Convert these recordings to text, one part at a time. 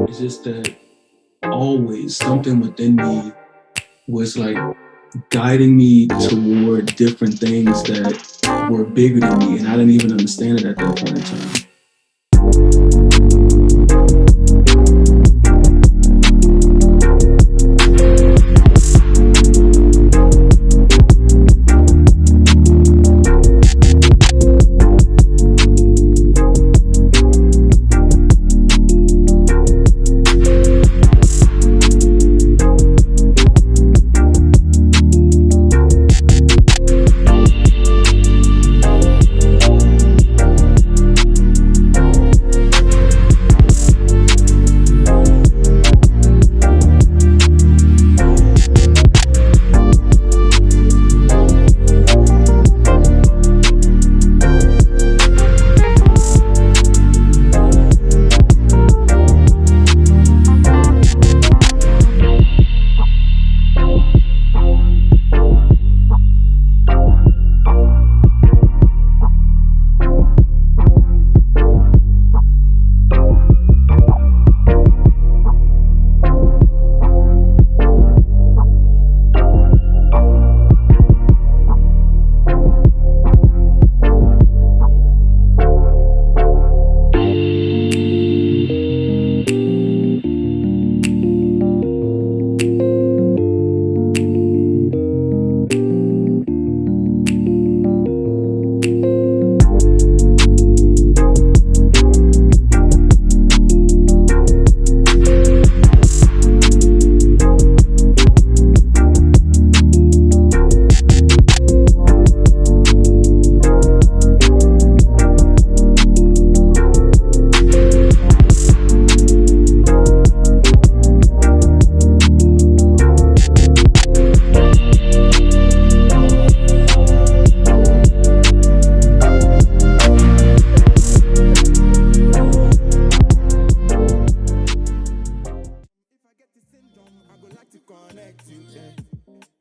It's just that always something within me was like guiding me toward different things that were bigger than me, and I didn't even understand it at that point in time.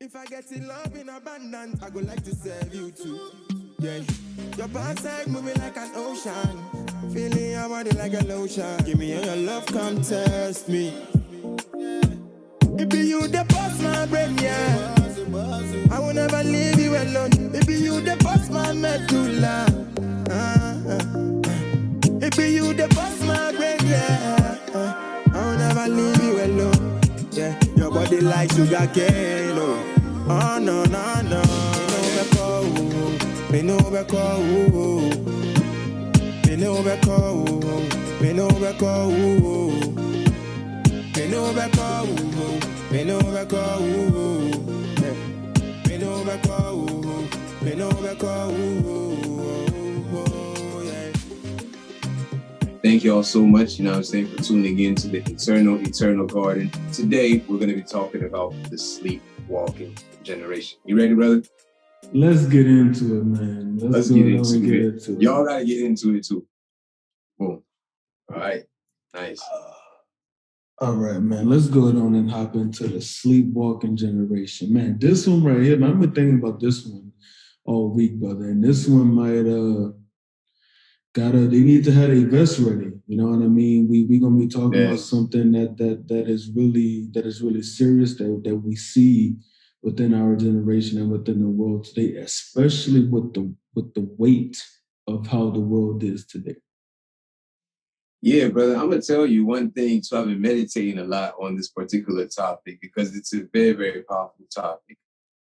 If I get in love in abundance, I go like to serve you too. Yeah, your backside moving like an ocean, feeling your body like a lotion. Give me all your love, come test me. It be you that boss my brain, yeah. I will never leave you alone. It be you that boss my medulla. It be you that boss my brain, yeah. I will never leave you alone. Yeah, your body like sugar cane, oh. Oh no no no. Me no be call, me no be call, me no be call, me no be call, me no be call, me no be call, me no be call. Thank you all so much, you know what I'm saying, for tuning in to the Eternal Garden. Today, we're going to be talking about the Sleepwalking Generation. You ready, brother? Let's get into it, man. Let's get into it. Y'all got to get into it, too. Boom. All right. Nice. All right, man. Let's go on and hop into the Sleepwalking Generation. Man, this one right here, man, I've been thinking about this one all week, brother. And this one might... they need to have a vest ready. You know what I mean? We're gonna be talking about something that is really serious that we see within our generation and within the world today, especially with the weight of how the world is today. Yeah, brother, I'm gonna tell you one thing. So I've been meditating a lot on this particular topic because it's a very, very powerful topic.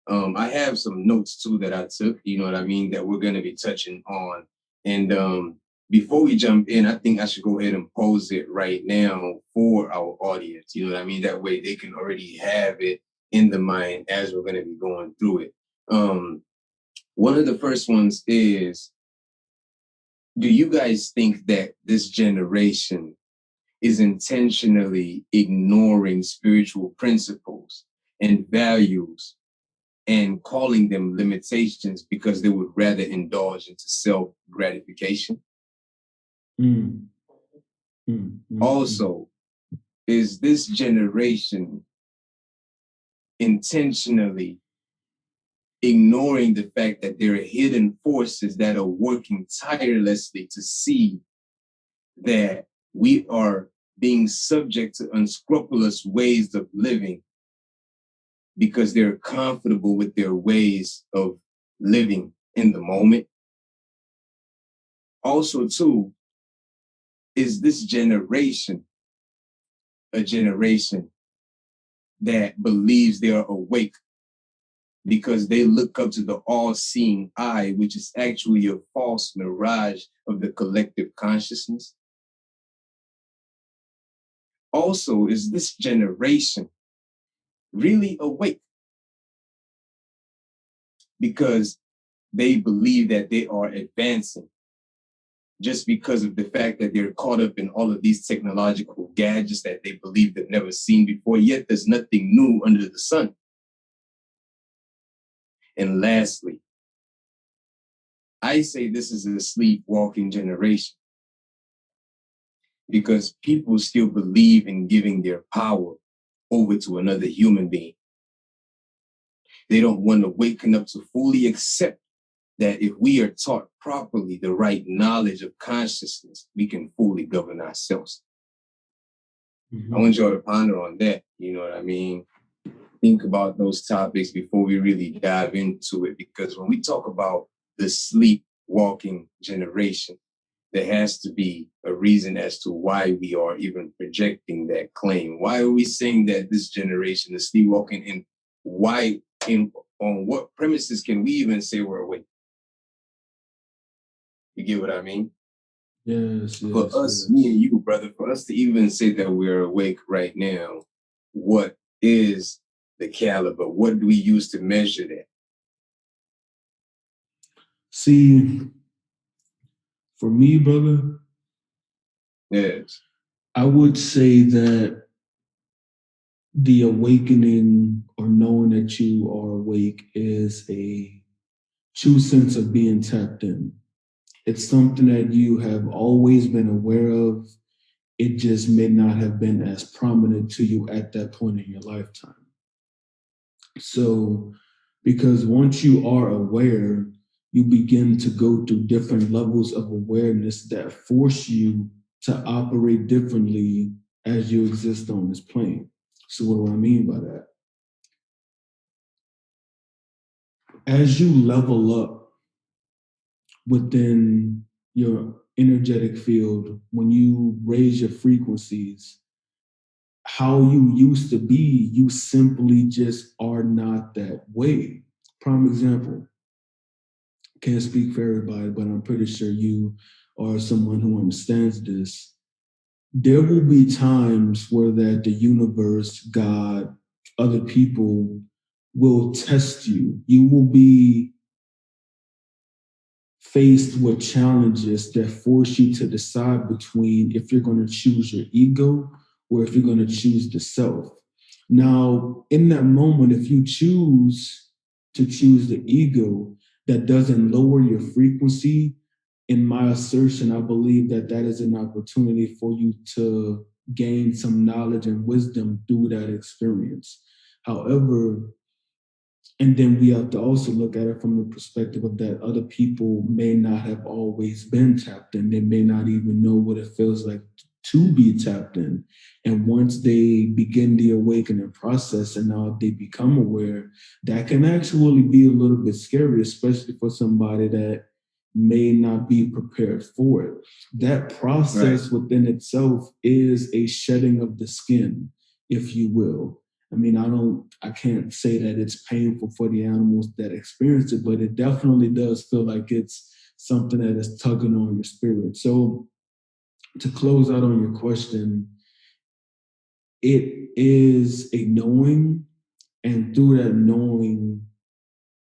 I have some notes too that I took, you know what I mean, that we're gonna be touching on. And before we jump in, I think I should go ahead and pose it right now for our audience. You know what I mean? That way they can already have it in the mind as we're going to be going through it. One of the first ones is, do you guys think that this generation is intentionally ignoring spiritual principles and values and calling them limitations because they would rather indulge into self-gratification? Also, is this generation intentionally ignoring the fact that there are hidden forces that are working tirelessly to see that we are being subject to unscrupulous ways of living because they're comfortable with their ways of living in the moment. Also, too, is this generation a generation that believes they are awake because they look up to the all-seeing eye, which is actually a false mirage of the collective consciousness? Also, is this generation really awake because they believe that they are advancing just because of the fact that they're caught up in all of these technological gadgets that they believe they've never seen before, yet there's nothing new under the sun? And lastly, I say this is a sleepwalking generation because people still believe in giving their power over to another human being. They don't want to waken up to fully accept that if we are taught properly the right knowledge of consciousness, we can fully govern ourselves. Mm-hmm. I want y'all to ponder on that. You know what I mean? Think about those topics before we really dive into it, because when we talk about the sleepwalking generation, there has to be a reason as to why we are even projecting that claim. Why are we saying that this generation is sleepwalking, and why, on what premises can we even say we're awake? You get what I mean? Yes. For us, me and you, brother, for us to even say that we're awake right now, what is the caliber? What do we use to measure that? See, for me, brother, yes, I would say that the awakening or knowing that you are awake is a true sense of being tapped in. It's something that you have always been aware of. It just may not have been as prominent to you at that point in your lifetime. So, because once you are aware, you begin to go through different levels of awareness that force you to operate differently as you exist on this plane. So, what do I mean by that? As you level up within your energetic field, when you raise your frequencies, how you used to be, you simply just are not that way. Prime example, can't speak for everybody, but I'm pretty sure you are someone who understands this. There will be times where that the universe, God, other people will test you. You will be faced with challenges that force you to decide between if you're going to choose your ego or if you're going to choose the self. Now, in that moment, if you choose to choose the ego, that doesn't lower your frequency. In my assertion, I believe that that is an opportunity for you to gain some knowledge and wisdom through that experience. However, and then we have to also look at it from the perspective of that other people may not have always been tapped in. They may not even know what it feels like to be tapped in. And once they begin the awakening process and now they become aware, that can actually be a little bit scary, especially for somebody that may not be prepared for it. That process within itself is a shedding of the skin, if you will. I mean, I can't say that it's painful for the animals that experience it, but it definitely does feel like it's something that is tugging on your spirit. So to close out on your question, it is a knowing, and through that knowing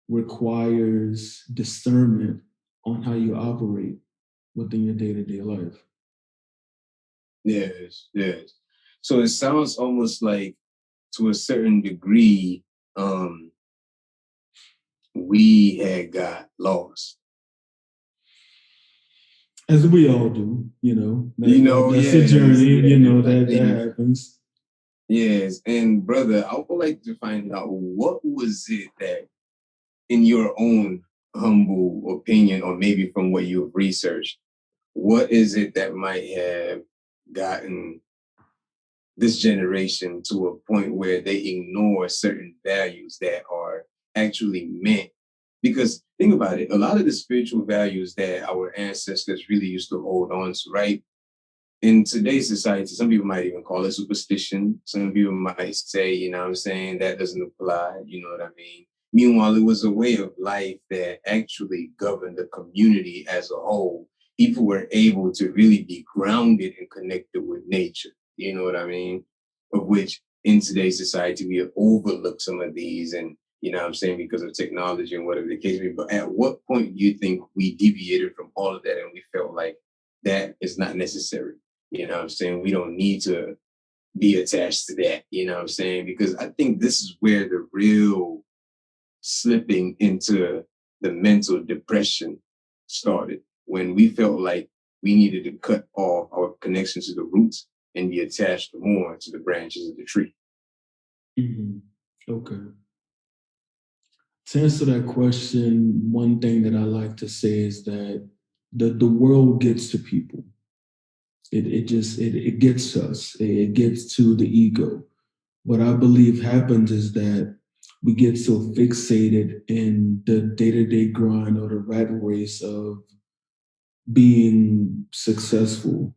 requires discernment on how you operate within your day-to-day life. Yes. So it sounds almost like, to a certain degree, we had got lost. As we all do, that's a journey, that happens. Yes, and brother, I would like to find out, what was it that, in your own humble opinion, or maybe from what you've researched, what is it that might have gotten this generation to a point where they ignore certain values that are actually meant. Because think about it, a lot of the spiritual values that our ancestors really used to hold on to, right? In today's society, some people might even call it superstition. Some people might say, you know what I'm saying, that doesn't apply, you know what I mean? Meanwhile, it was a way of life that actually governed the community as a whole. People were able to really be grounded and connected with nature, you know what I mean? Of which in today's society, we have overlooked some of these and, you know what I'm saying, because of technology and whatever the case may be. But at what point do you think we deviated from all of that and we felt like that is not necessary? You know what I'm saying? We don't need to be attached to that, you know what I'm saying? Because I think this is where the real slipping into the mental depression started, when we felt like we needed to cut off our connection to the roots and be attached more to the branches of the tree. Mm-hmm. Okay. To answer that question, one thing that I like to say is that the world gets to people. It gets us. It gets to the ego. What I believe happens is that we get so fixated in the day-to-day grind or the rat race of being successful,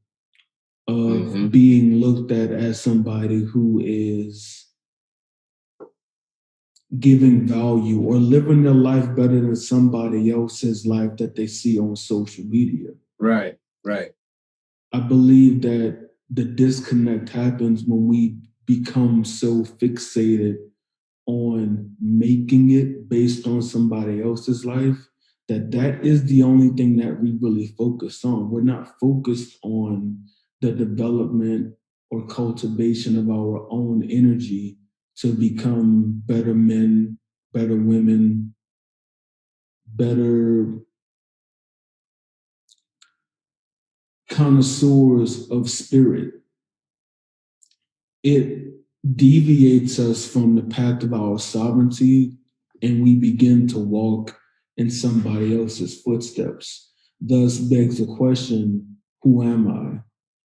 of being looked at as somebody who is giving value or living their life better than somebody else's life that they see on social media. Right, right. I believe that the disconnect happens when we become so fixated on making it based on somebody else's life that is the only thing that we really focus on. We're not focused on the development or cultivation of our own energy to become better men, better women, better connoisseurs of spirit. It deviates us from the path of our sovereignty, and we begin to walk in somebody else's footsteps. Thus begs the question, who am I?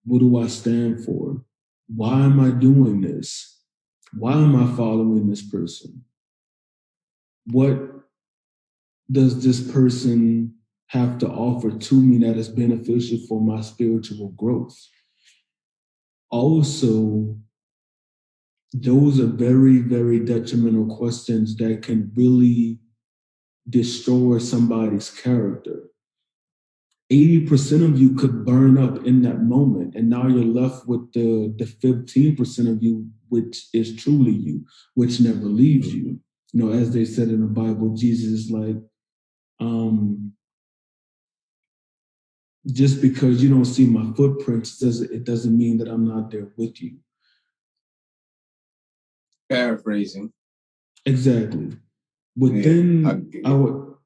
What do I stand for? Why am I doing this? Why am I following this person? What does this person have to offer to me that is beneficial for my spiritual growth? Also, those are very, very detrimental questions that can really destroy somebody's character. 80% of you could burn up in that moment, and now you're left with the 15% of you, which is truly you, which never leaves you. You know, as they said in the Bible, Jesus is like, just because you don't see my footprints, it doesn't mean that I'm not there with you. Paraphrasing. Exactly. Within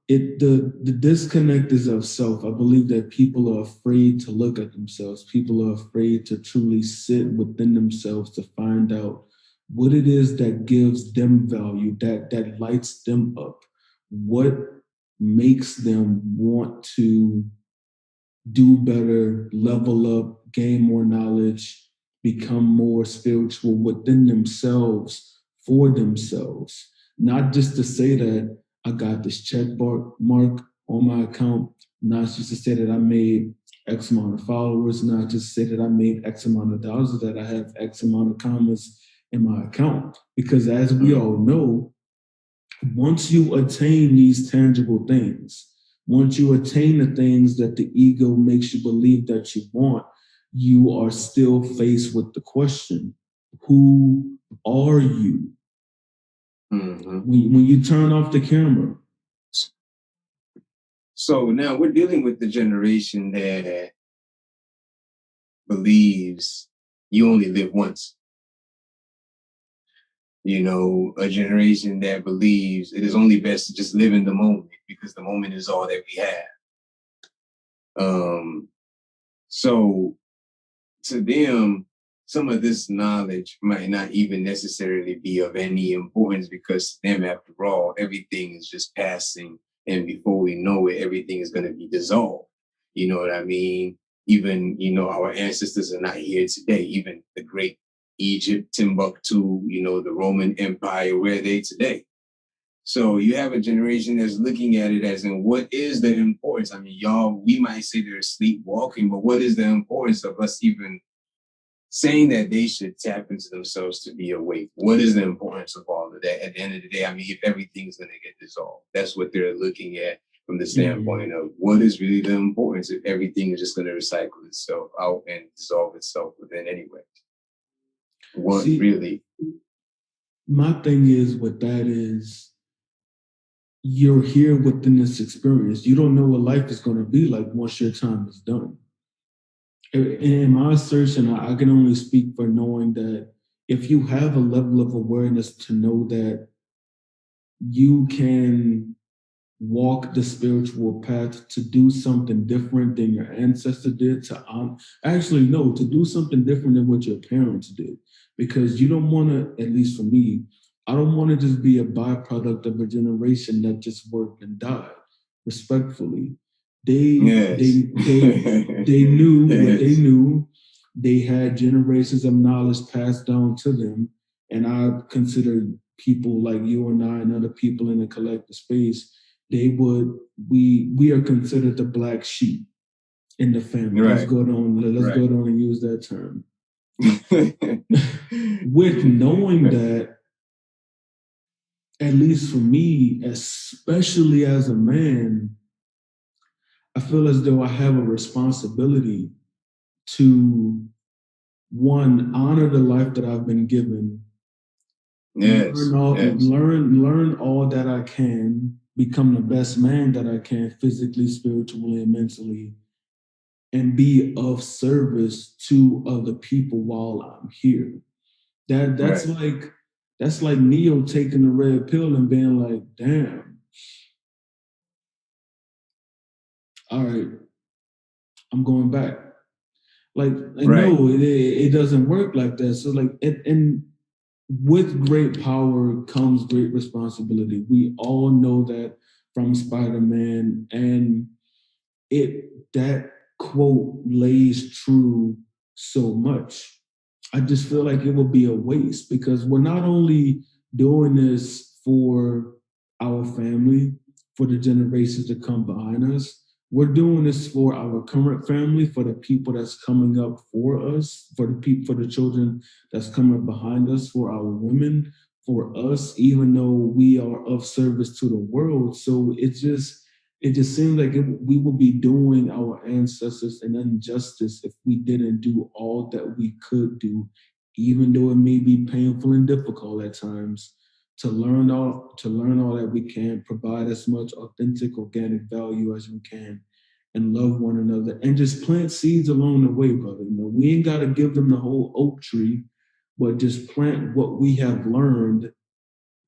the disconnect is of self. I believe that people are afraid to look at themselves. People are afraid to truly sit within themselves to find out what it is that gives them value, that lights them up, what makes them want to do better, level up, gain more knowledge, become more spiritual within themselves, for themselves. Not just to say that I got this check mark on my account, not just to say that I made X amount of followers, not just to say that I made X amount of dollars, that I have X amount of commas in my account. Because as we all know, once you attain these tangible things, once you attain the things that the ego makes you believe that you want, you are still faced with the question, who are you? When you turn off the camera. So now we're dealing with the generation that believes you only live once. You know, a generation that believes it is only best to just live in the moment because the moment is all that we have. So to them, some of this knowledge might not even necessarily be of any importance because to them, after all, everything is just passing. And before we know it, everything is going to be dissolved. You know what I mean? Even, you know, our ancestors are not here today. Even the great Egypt, Timbuktu, the Roman Empire, where are they today? So you have a generation that's looking at it as in what is the importance? I mean, y'all, we might say they're sleepwalking, but what is the importance of us even saying that they should tap into themselves to be awake? What is the importance of all of that? At the end of the day, I mean, if everything's going to get dissolved, that's what they're looking at from the standpoint of what is really the importance if everything is just going to recycle itself out and dissolve itself within anyway. What really? My thing is with that is you're here within this experience. You don't know what life is going to be like once your time is done. In my assertion, I can only speak for knowing that if you have a level of awareness to know that you can walk the spiritual path to do something different than your ancestor did, to do something different than what your parents did, because you don't want to, at least for me, I don't want to just be a byproduct of a generation that just worked and died. Respectfully, they knew what they knew. They had generations of knowledge passed down to them, and I consider people like you and I and other people in the collective space, we are considered the black sheep in the family. Right. Let's go on and use that term. With knowing that, at least for me, especially as a man, I feel as though I have a responsibility to, one, honor the life that I've been given. Yes. Learn all that I can, become the best man that I can, physically, spiritually, and mentally, and be of service to other people while I'm here. That's right. That's like Neo taking the red pill and being like, damn, all right, I'm going back. Right. No, it doesn't work like that. So and with great power comes great responsibility. We all know that from Spider-Man, and that quote lays true so much. I just feel like it would be a waste, because we're not only doing this for our family, for the generations to come behind us, we're doing this for our current family, for the people that's coming up for us, for the children that's coming behind us, for our women, for us, even though we are of service to the world. So it just seems like we would be doing our ancestors an injustice if we didn't do all that we could do, even though it may be painful and difficult at times, to learn all that we can, provide as much authentic, organic value as we can, and love one another, and just plant seeds along the way, brother. We ain't got to give them the whole oak tree, but just plant what we have learned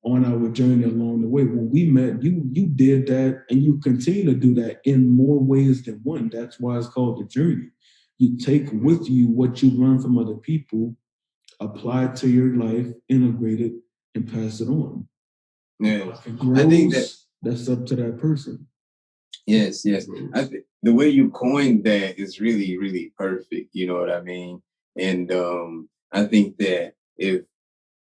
on our journey along the way. When we met, you did that, and you continue to do that in more ways than one. That's why it's called the journey. You take with you what you learn from other people, apply it to your life, integrate it, and pass it on. Yeah, if it grows, I think that's up to that person. Yes. I think the way you coined that is really, really perfect. You know what I mean? And I think that if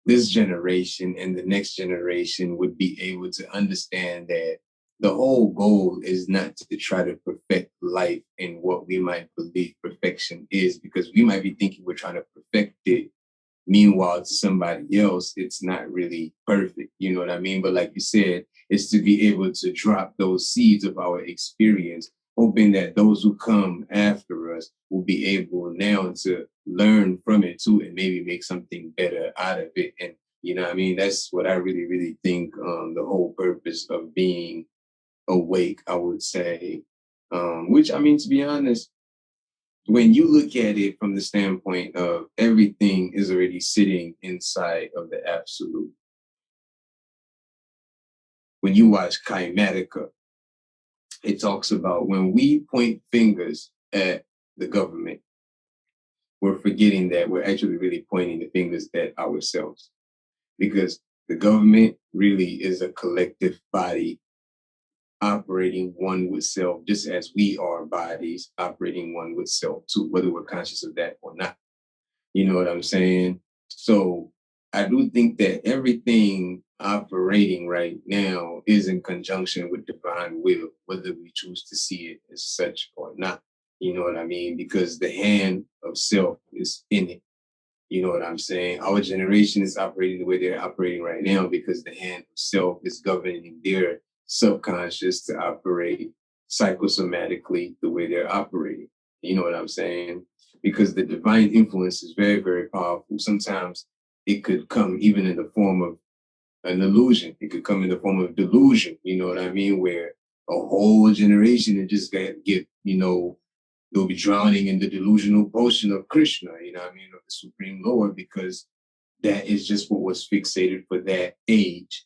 this generation and the next generation would be able to understand that the whole goal is not to try to perfect life in what we might believe perfection is, because we might be thinking we're trying to perfect it. Meanwhile, to somebody else, it's not really perfect. You know what I mean? But like you said, it's to be able to drop those seeds of our experience, hoping that those who come after us will be able now to learn from it too, and maybe make something better out of it. And you know what I mean? That's what I really, really think the whole purpose of being awake, I would say. Which, I mean, to be honest, when you look at it from the standpoint of everything is already sitting inside of the absolute. When you watch Chimatica, it talks about when we point fingers at the government, we're forgetting that we're actually really pointing the fingers at ourselves, because the government really is a collective body operating one with self, just as we are bodies operating one with self too, whether we're conscious of that or not. You know what I'm saying? So I do think that everything operating right now is in conjunction with divine will, whether we choose to see it as such or not. You know what I mean? Because the hand of self is in it. You know what I'm saying? Our generation is operating the way they're operating right now because the hand of self is governing their subconscious to operate psychosomatically the way they're operating. You know what I'm saying? Because the divine influence is very, very powerful. Sometimes it could come even in the form of an illusion. It could come in the form of delusion. You know what I mean? Where a whole generation that just get they'll be drowning in the delusional potion of Krishna, you know what I mean, of the Supreme Lord, because that is just what was fixated for that age.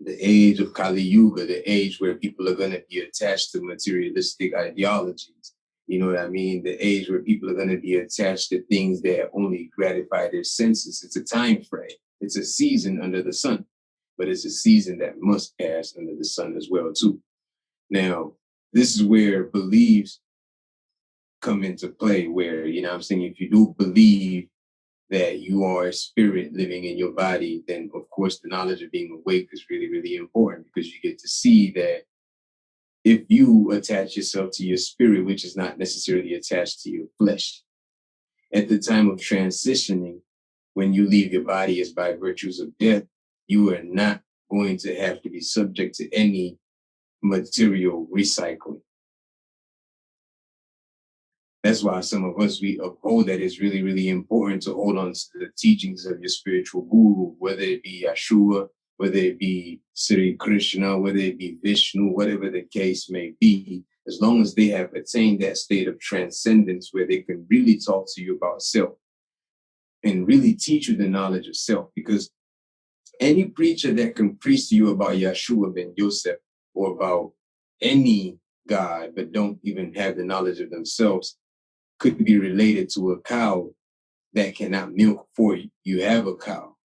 The age of Kali Yuga, the age where people are going to be attached to materialistic ideologies. You know what I mean? The age where people are going to be attached to things that only gratify their senses. It's a time frame. It's a season under the sun, but it's a season that must pass under the sun as well, too. Now, this is where beliefs come into play, where, you know what I'm saying, if you do believe that you are a spirit living in your body, then of course the knowledge of being awake is really, really important, because you get to see that if you attach yourself to your spirit, which is not necessarily attached to your flesh, at the time of transitioning, when you leave your body as by virtues of death, you are not going to have to be subject to any material recycling. That's why some of us, we uphold that it's really, really important to hold on to the teachings of your spiritual guru, whether it be Yeshua, whether it be Sri Krishna, whether it be Vishnu, whatever the case may be, as long as they have attained that state of transcendence where they can really talk to you about self and really teach you the knowledge of self. Because any preacher that can preach to you about Yeshua ben Yosef or about any God, but don't even have the knowledge of themselves, could be related to a cow that cannot milk for you. You have a cow,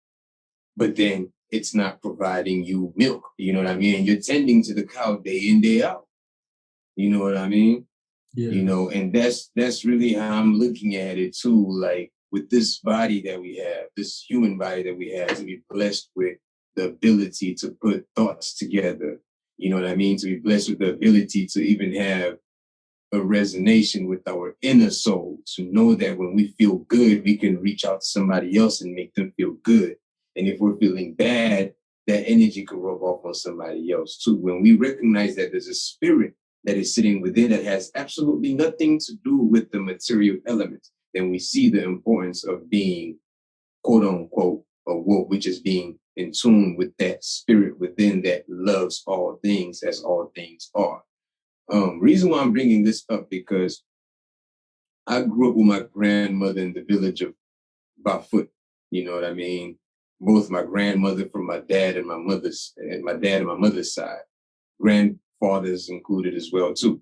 but then it's not providing you milk. You know what I mean? And you're tending to the cow day in, day out. You know what I mean? Yeah. You know, and that's really how I'm looking at it too. Like with this body that we have, this human body that we have, to be blessed with the ability to put thoughts together. You know what I mean? To be blessed with the ability to even have a resonation with our inner soul, to know that when we feel good, we can reach out to somebody else and make them feel good. And if we're feeling bad, that energy can rub off on somebody else too. When we recognize that there's a spirit that is sitting within that has absolutely nothing to do with the material elements, then we see the importance of being, quote unquote, awoke, which is being in tune with that spirit within that loves all things as all things are. Reason why I'm bringing this up, because I grew up with my grandmother in the village of Bafoot. You know what I mean? Both my grandmother from my dad and my mother's side. Grandfathers included as well too.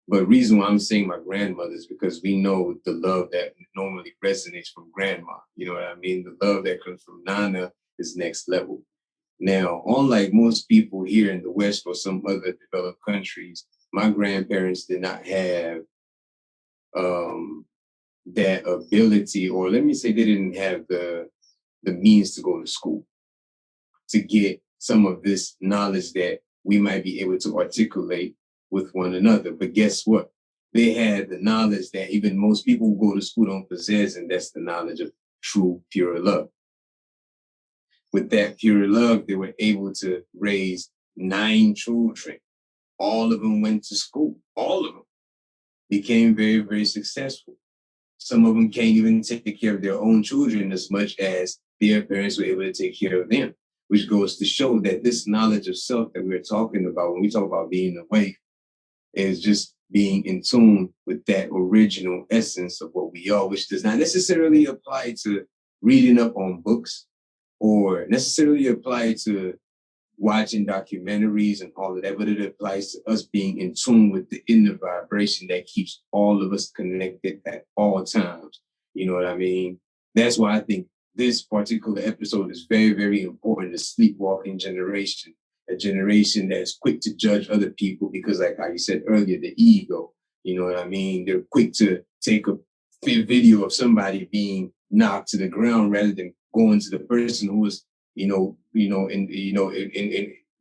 But reason why I'm saying my grandmother is because we know the love that normally resonates from grandma. You know what I mean? The love that comes from Nana is next level. Now, unlike most people here in the West or some other developed countries, my grandparents did not have that ability, or let me say they didn't have the means to go to school to get some of this knowledge that we might be able to articulate with one another. But guess what? They had the knowledge that even most people who go to school don't possess, and that's the knowledge of true, pure love. With that pure love, they were able to raise 9 children. All of them went to school. All of them became very, very successful. Some of them can't even take care of their own children as much as their parents were able to take care of them, which goes to show that this knowledge of self that we're talking about, when we talk about being awake, is just being in tune with that original essence of what we are, which does not necessarily apply to reading up on books or necessarily apply to watching documentaries and all of that, but it applies to us being in tune with the inner vibration that keeps all of us connected at all times. You know what I mean? That's why I think this particular episode is very, very important. The sleepwalking generation, a generation that's quick to judge other people because, like how you said earlier, the ego, you know what I mean? They're quick to take a video of somebody being knocked to the ground rather than going to the person who was, who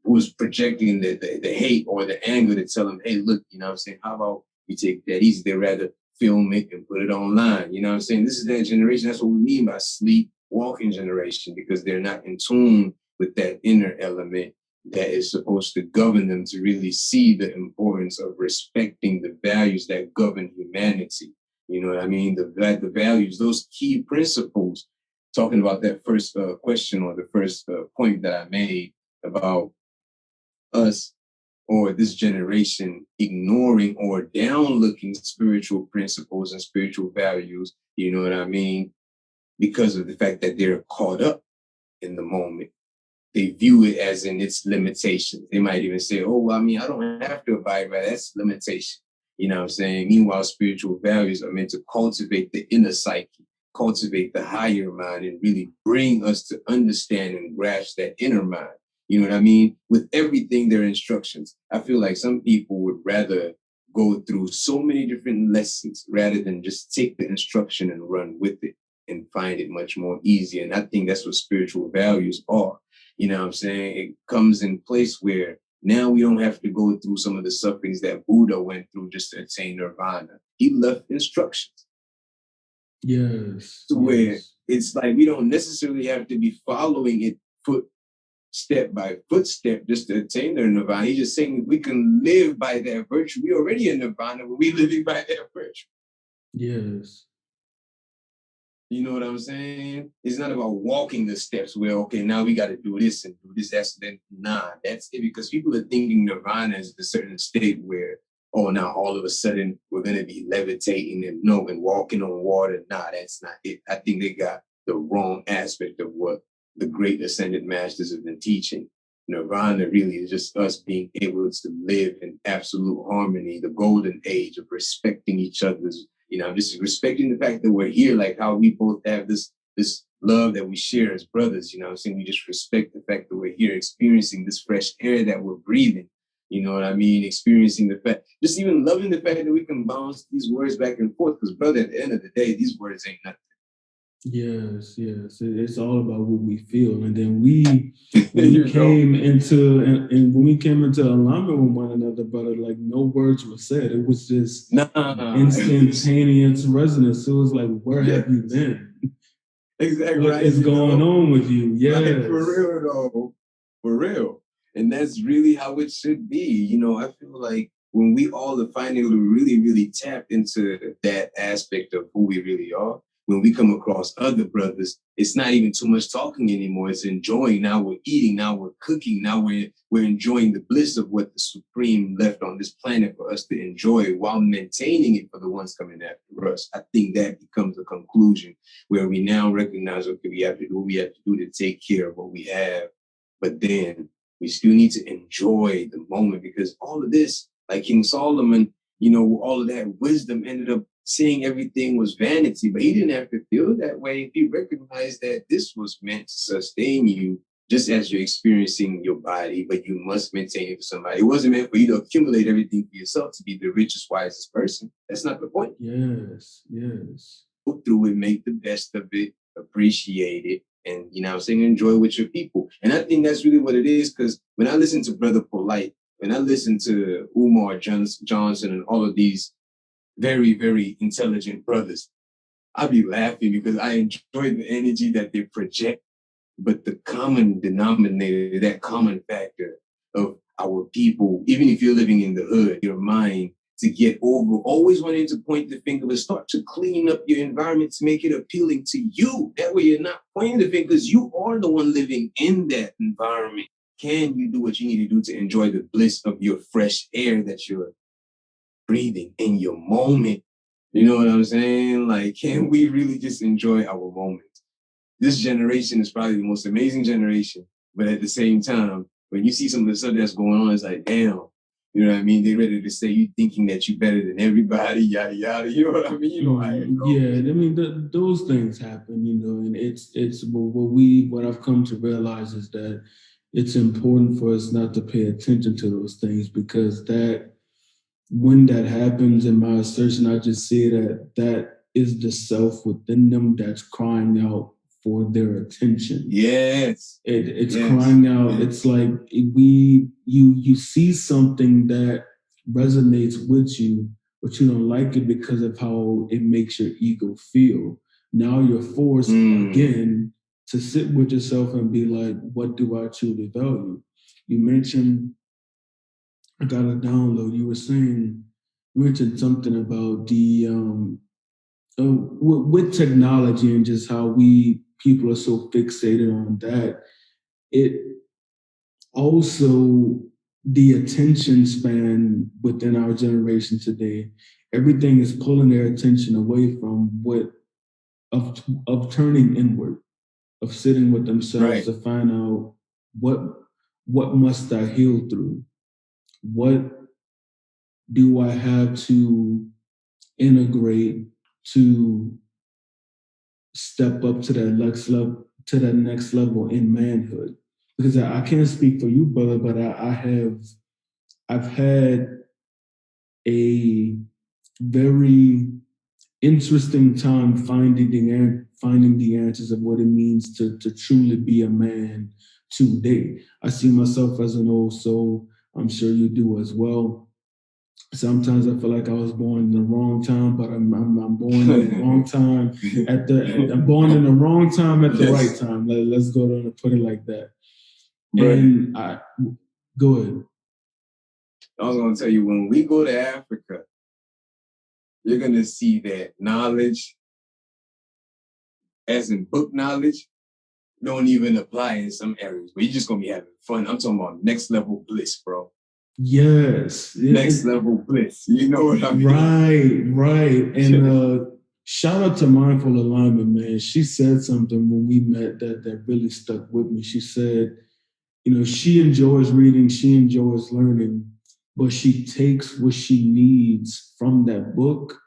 was projecting the hate or the anger to tell them, hey, look, you know what I'm saying? How about you take that easy? They rather film it and put it online. You know what I'm saying? This is that generation. That's what we mean by sleepwalking generation, because they're not in tune with that inner element that is supposed to govern them to really see the importance of respecting the values that govern humanity. You know what I mean? The values, those key principles, talking about that first question or the first point that I made about us or this generation ignoring or downlooking spiritual principles and spiritual values, you know what I mean? Because of the fact that they're caught up in the moment. They view it as in its limitations. They might even say, oh, well, I mean, I don't have to abide by that. That's limitation. You know what I'm saying? Meanwhile, spiritual values are meant to cultivate the inner psyche, cultivate the higher mind, and really bring us to understand and grasp that inner mind. You know what I mean? With everything, their instructions. I feel like some people would rather go through so many different lessons rather than just take the instruction and run with it and find it much more easy. And I think that's what spiritual values are. You know what I'm saying? It comes in place where now we don't have to go through some of the sufferings that Buddha went through just to attain nirvana. He left instructions. Yes. To where it's like we don't necessarily have to be following it step by footstep just to attain their nirvana. He's just saying we can live by that virtue. We already in nirvana, but we living by that virtue. Yes. You know what I'm saying? It's not about walking the steps where, okay, now we got to do this and do this. That's it. Because people are thinking nirvana is a certain state where, oh, now all of a sudden we're going to be levitating and walking on water. Nah, that's not it. I think they got the wrong aspect of what the great ascended masters have been teaching. Nirvana really is just us being able to live in absolute harmony, the golden age of respecting each other's, just respecting the fact that we're here, like how we both have this love that we share as brothers, I'm saying? We just respect the fact that we're here experiencing this fresh air that we're breathing, you know what I mean? Experiencing the fact, just even loving the fact that we can bounce these words back and forth, because brother, at the end of the day, these words ain't nothing. Yes. It's all about what we feel, and then when we came into alignment with one another, brother, like no words were said. It was just instantaneous resonance. So it was like, where have you been? Exactly. What is going on with you? Yes, like, for real though, for real, and that's really how it should be. I feel like when we all are finally really tap into that aspect of who we really are, when we come across other brothers, it's not even too much talking anymore. It's enjoying. Now we're eating. Now we're cooking. Now we're enjoying the bliss of what the Supreme left on this planet for us to enjoy while maintaining it for the ones coming after us. I think that becomes a conclusion where we now recognize, okay, we have to do what we have to do to take care of what we have. But then we still need to enjoy the moment, because all of this, like King Solomon, all of that wisdom ended up seeing everything was vanity, but he didn't have to feel that way. He recognized that this was meant to sustain you just as you're experiencing your body, but you must maintain it for somebody. It wasn't meant for you to accumulate everything for yourself to be the richest, wisest person. That's not the point. Yes. Go through it, make the best of it, appreciate it, and, enjoy with your people. And I think that's really what it is, because when I listen to Brother Polite, when I listen to Umar Johnson and all of these very, very intelligent brothers, I'll be laughing because I enjoy the energy that they project. But the common denominator, that common factor of our people, even if you're living in the hood, your mind to get over, always wanting to point the finger, but start to clean up your environment to make it appealing to you. That way you're not pointing the finger, because you are the one living in that environment. Can you do what you need to do to enjoy the bliss of your fresh air that you're breathing in your moment? You know what I'm saying? Like, can we really just enjoy our moment? This generation is probably the most amazing generation, but at the same time, when you see some of the stuff that's going on, it's like, damn, you know what I mean? They're ready to say you thinking that you're better than everybody, yada yada. You know what I mean? Yeah, I mean those things happen, and it's what I've come to realize is that it's important for us not to pay attention to those things, because that when that happens, in my assertion, I just see that is the self within them that's crying out for their attention. Yes. It's crying out. Yes. It's like you see something that resonates with you, but you don't like it because of how it makes your ego feel. Now you're forced again to sit with yourself and be like, what do I truly value? You mentioned, I got a download. You mentioned something about the with technology and just how people are so fixated on that. It also, the attention span within our generation today, everything is pulling their attention away from of turning inward, of sitting with themselves to find out what must I heal through, what do I have to integrate to step up to that next level in manhood. Because I can't speak for you, brother, but I've had a very interesting time finding the answers of what it means to truly be a man today. I see myself as an old soul. I'm sure you do as well. Sometimes I feel like I was born in the wrong time, but I'm born in the wrong time I'm born in the wrong time at the right time. Let's go down and put it like that. Right. And go ahead. I was going to tell you, when we go to Africa, you're going to see that knowledge, as in book knowledge, don't even apply in some areas, but you're just going to be having fun. I'm talking about next level bliss, bro. Yes. Next level bliss. You know what I mean? Right. And shout out to Mindful Alignment, man. She said something when we met that really stuck with me. She said, she enjoys reading, she enjoys learning, but she takes what she needs from that book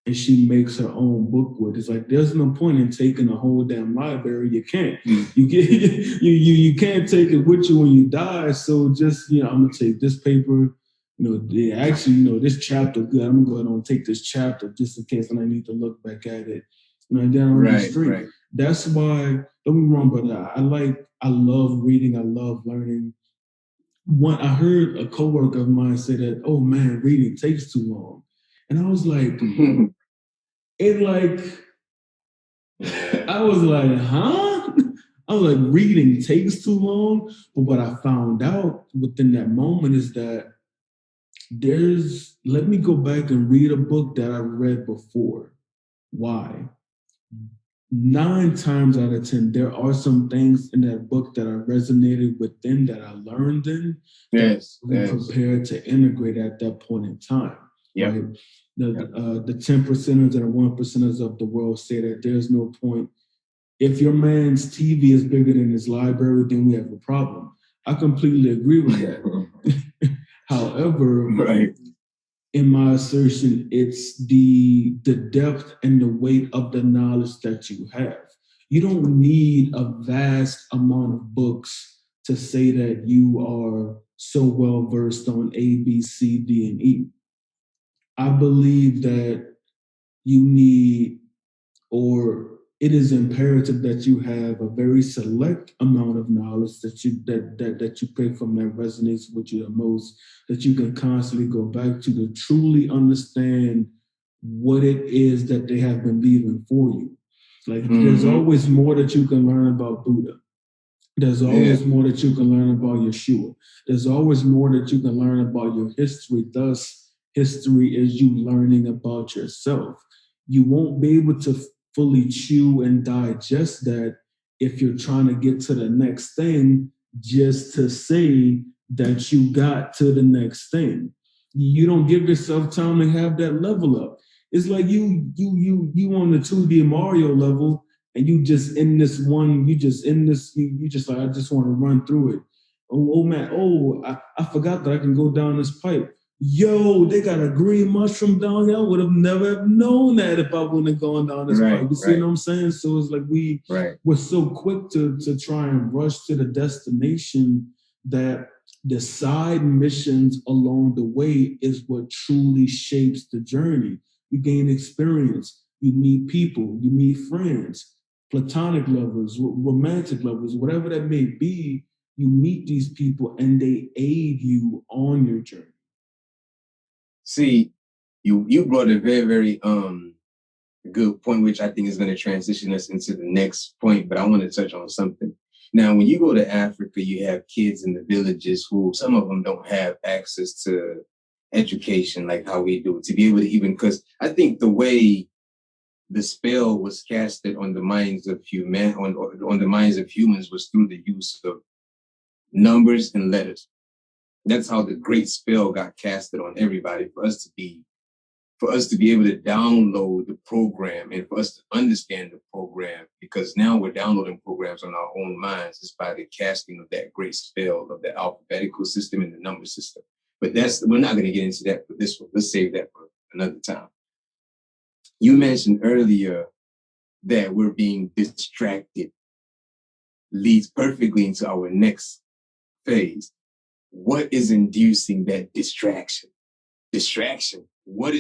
and she makes her own book with it. It's like there's no point in taking a whole damn library. You can't. You can't take it with you when you die. So just I'm gonna take this paper. This chapter good. I'm gonna go ahead and take this chapter just in case when I need to look back at it. Down on the street. Right. That's why. Don't be wrong, brother. I love reading. I love learning. I heard a coworker of mine say that, oh man, reading takes too long. And I was like, I was like, huh? I was like, reading takes too long. But what I found out within that moment is that let me go back and read a book that I read before. Why? 9 times out of 10, there are some things in that book that I resonated within, that I learned in, prepared to integrate at that point in time. Yep. Right? The 10 percenters and the 1 percenters of the world say that there's no point. If your man's TV is bigger than his library, then we have a problem. I completely agree with that. However, in my assertion, it's the depth and the weight of the knowledge that you have. You don't need a vast amount of books to say that you are so well versed on A, B, C, D, and E. I believe that you need, or it is imperative that you have a very select amount of knowledge that you pick from that resonates with you the most, that you can constantly go back to truly understand what it is that they have been leaving for you. Like there's always more that you can learn about Buddha. There's always more that you can learn about Yeshua. There's always more that you can learn about your history. Thus, history is you learning about yourself. You won't be able to fully chew and digest that if you're trying to get to the next thing just to say that you got to the next thing. You don't give yourself time to have that level up. It's like you on the 2D Mario level, and you just like, I just want to run through it. Oh man, I forgot that I can go down this pipe. Yo, they got a green mushroom down here. I would have never known that if I wouldn't have gone down this pipe. You see what I'm saying? So it's like we're so quick to try and rush to the destination that the side missions along the way is what truly shapes the journey. You gain experience. You meet people, you meet friends, platonic lovers, romantic lovers, whatever that may be. You meet these people and they aid you on your journey. See, you brought a very, very good point, which I think is going to transition us into the next point, but I want to touch on something. Now, when you go to Africa, you have kids in the villages who some of them don't have access to education like how we do, to be able to even, because I think the way the spell was casted on the minds of on the minds of humans was through the use of numbers and letters. That's how the great spell got casted on everybody for us to be able to download the program and for us to understand the program, because now we're downloading programs on our own minds just by the casting of that great spell of the alphabetical system and the number system. But we're not going to get into that for this one. Let's save that for another time. You mentioned earlier that we're being distracted, leads perfectly into our next phase. What is inducing that distraction? What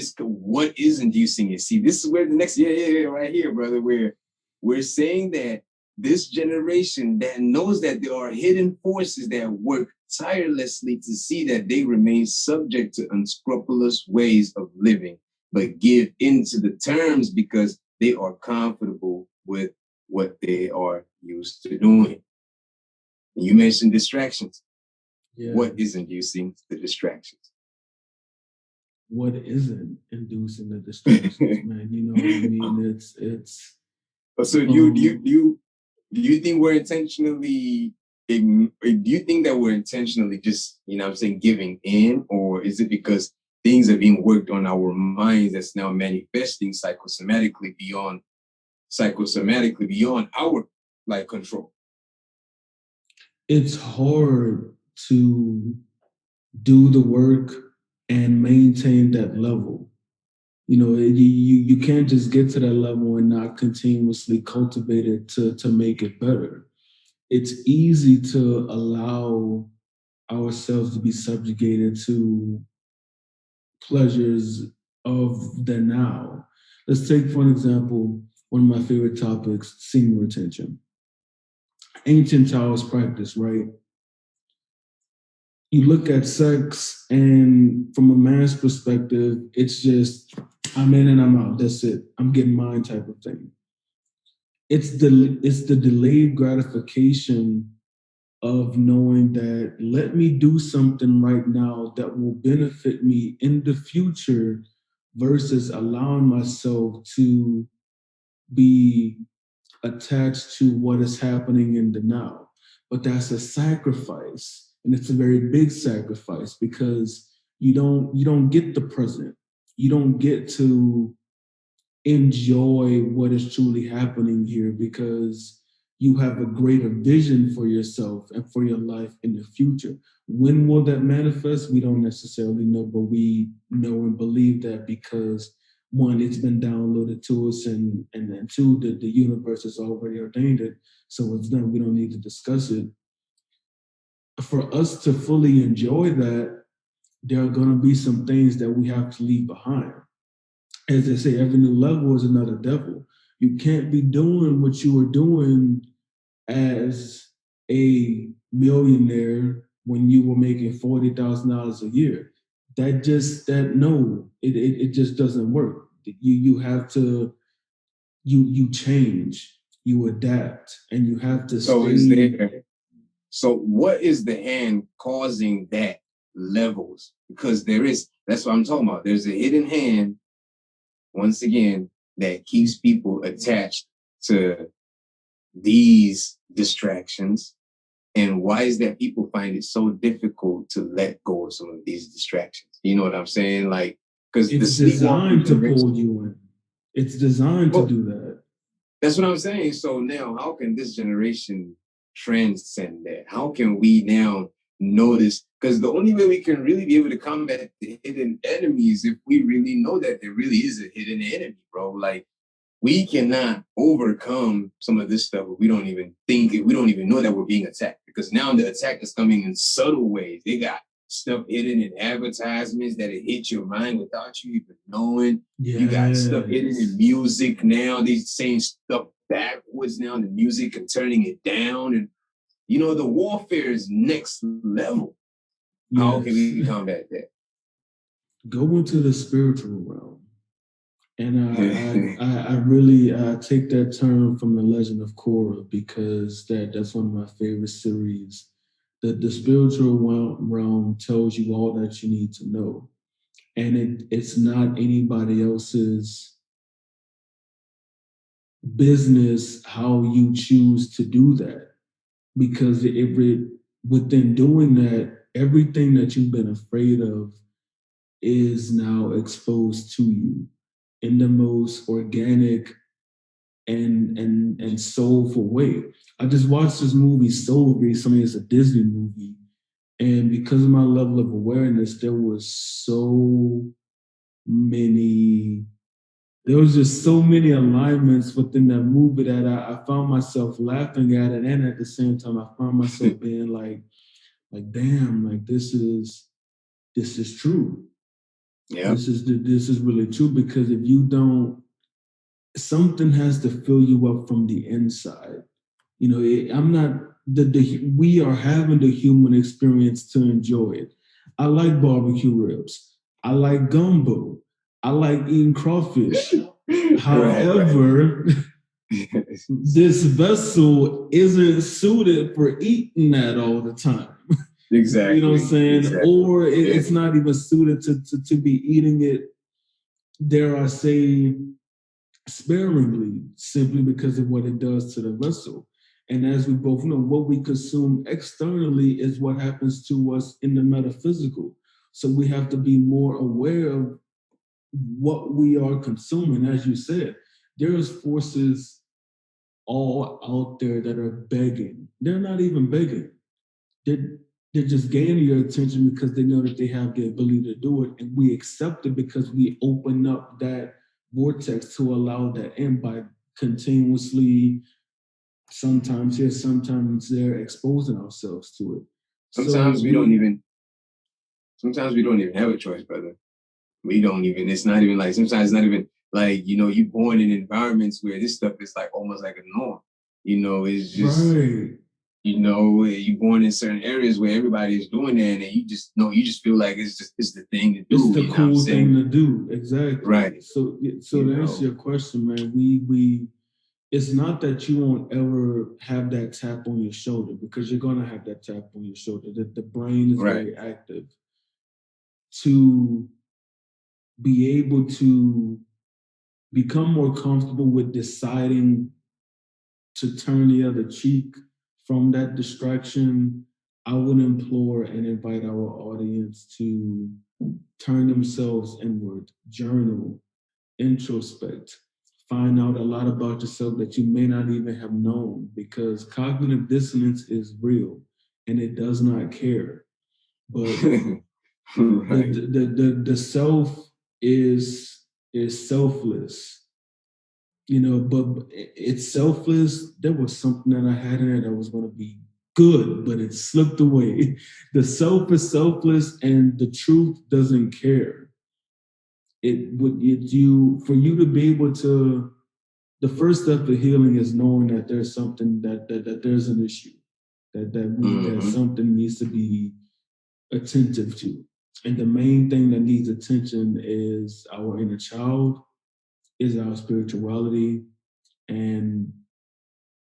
is inducing it? See, this is where the next right here, brother, where we're saying that this generation that knows that there are hidden forces that work tirelessly to see that they remain subject to unscrupulous ways of living, but give into the terms because they are comfortable with what they are used to doing. You mentioned distractions. Yeah. What is inducing the distractions? What isn't inducing the distractions, man? You know what I mean? It's. So do you think we're intentionally? Do you think that we're intentionally just, you know what I'm saying, giving in, or is it because things are being worked on our minds that's now manifesting psychosomatically beyond our like control? It's hard to do the work and maintain that level. You know, you can't just get to that level and not continuously cultivate it to make it better. It's easy to allow ourselves to be subjugated to pleasures of the now. Let's take, for an example, one of my favorite topics, semen retention. Ancient Taoist practice, right? You look at sex, and from a man's perspective, it's just I'm in and I'm out. That's it. I'm getting mine type of thing. It's the delayed gratification of knowing that let me do something right now that will benefit me in the future versus allowing myself to be attached to what is happening in the now. But that's a sacrifice, and it's a very big sacrifice because you don't get the present. You don't get to enjoy what is truly happening here because you have a greater vision for yourself and for your life in the future. When will that manifest? We don't necessarily know, but we know and believe that because one, it's been downloaded to us, and then two, the universe has already ordained it. So it's done. We don't need to discuss it. For us to fully enjoy that, there are going to be some things that we have to leave behind. As they say, every new level is another devil. You can't be doing what you were doing as a millionaire when you were making $40,000 a year. It just doesn't work. You have to you change, you adapt, and you have to stay. So what is the hand causing that levels? Because that's what I'm talking about. There's a hidden hand, once again, that keeps people attached to these distractions. And why is that people find it so difficult to let go of some of these distractions? You know what I'm saying? Like, because it's designed to pull you in. It's designed to do that. That's what I'm saying. So now, how can this generation transcend that? How can we now notice? Because the only way we can really be able to combat the hidden enemies if we really know that there really is a hidden enemy, bro. Like, we cannot overcome some of this stuff. We don't even think it. We don't even know that we're being attacked because now the attack is coming in subtle ways. They got stuff hidden in advertisements that it hit your mind without you even knowing. Yes. You got stuff hidden in music now. These saying stuff backwards now, the music and turning it down. And, you know, the warfare is next level. Yes. How can we combat that? Go into the spiritual realm. And I really take that term from the Legend of Korra, because that's one of my favorite series. The spiritual realm tells you all that you need to know. And it's not anybody else's business how you choose to do that. Because within doing that, everything that you've been afraid of is now exposed to you in the most organic and soulful way. I just watched this movie Soul recently. It's a Disney movie. And because of my level of awareness, there was just so many alignments within that movie that I found myself laughing at it. And at the same time, I found myself being like, damn, like this is true. Yeah. This is really true, because if you don't, something has to fill you up from the inside. You know, I'm not we are having the human experience to enjoy it. I like barbecue ribs. I like gumbo. I like eating crawfish. However, this vessel isn't suited for eating that all the time. Exactly. You know what I'm saying? Exactly. Or it's not even suited to be eating it, dare I say, sparingly, simply because of what it does to the vessel. And as we both know, what we consume externally is what happens to us in the metaphysical. So we have to be more aware of what we are consuming. As you said, there's forces all out there that are begging. They're not even begging. They're just gaining your attention because they know that they have the ability to do it. And we accept it because we open up that vortex to allow that in by continuously, sometimes here, sometimes there, exposing ourselves to it. Sometimes we don't even have a choice, brother. We don't even, it's not even like, sometimes it's not even like, you know, you're born in environments where this stuff is like almost like a norm. You know, it's just, right. You know, you're born in certain areas where everybody is doing that, and you just feel like it's the thing to do. It's the cool thing to do. Exactly. Right. So to answer your question, man, we it's not that you won't ever have that tap on your shoulder, because you're gonna have that tap on your shoulder. That the brain is very active to be able to become more comfortable with deciding to turn the other cheek from that distraction. I would implore and invite our audience to turn themselves inward, journal, introspect, find out a lot about yourself that you may not even have known, because cognitive dissonance is real and it does not care. But right. the self is selfless. You know, but it's selfless. There was something that I had in it that was going to be good, but it slipped away. The self is selfless, and the truth doesn't care. For you to be able to, the first step to healing is knowing that there's something that there's an issue, that something needs to be attentive to. And the main thing that needs attention is our inner child, is our spirituality, and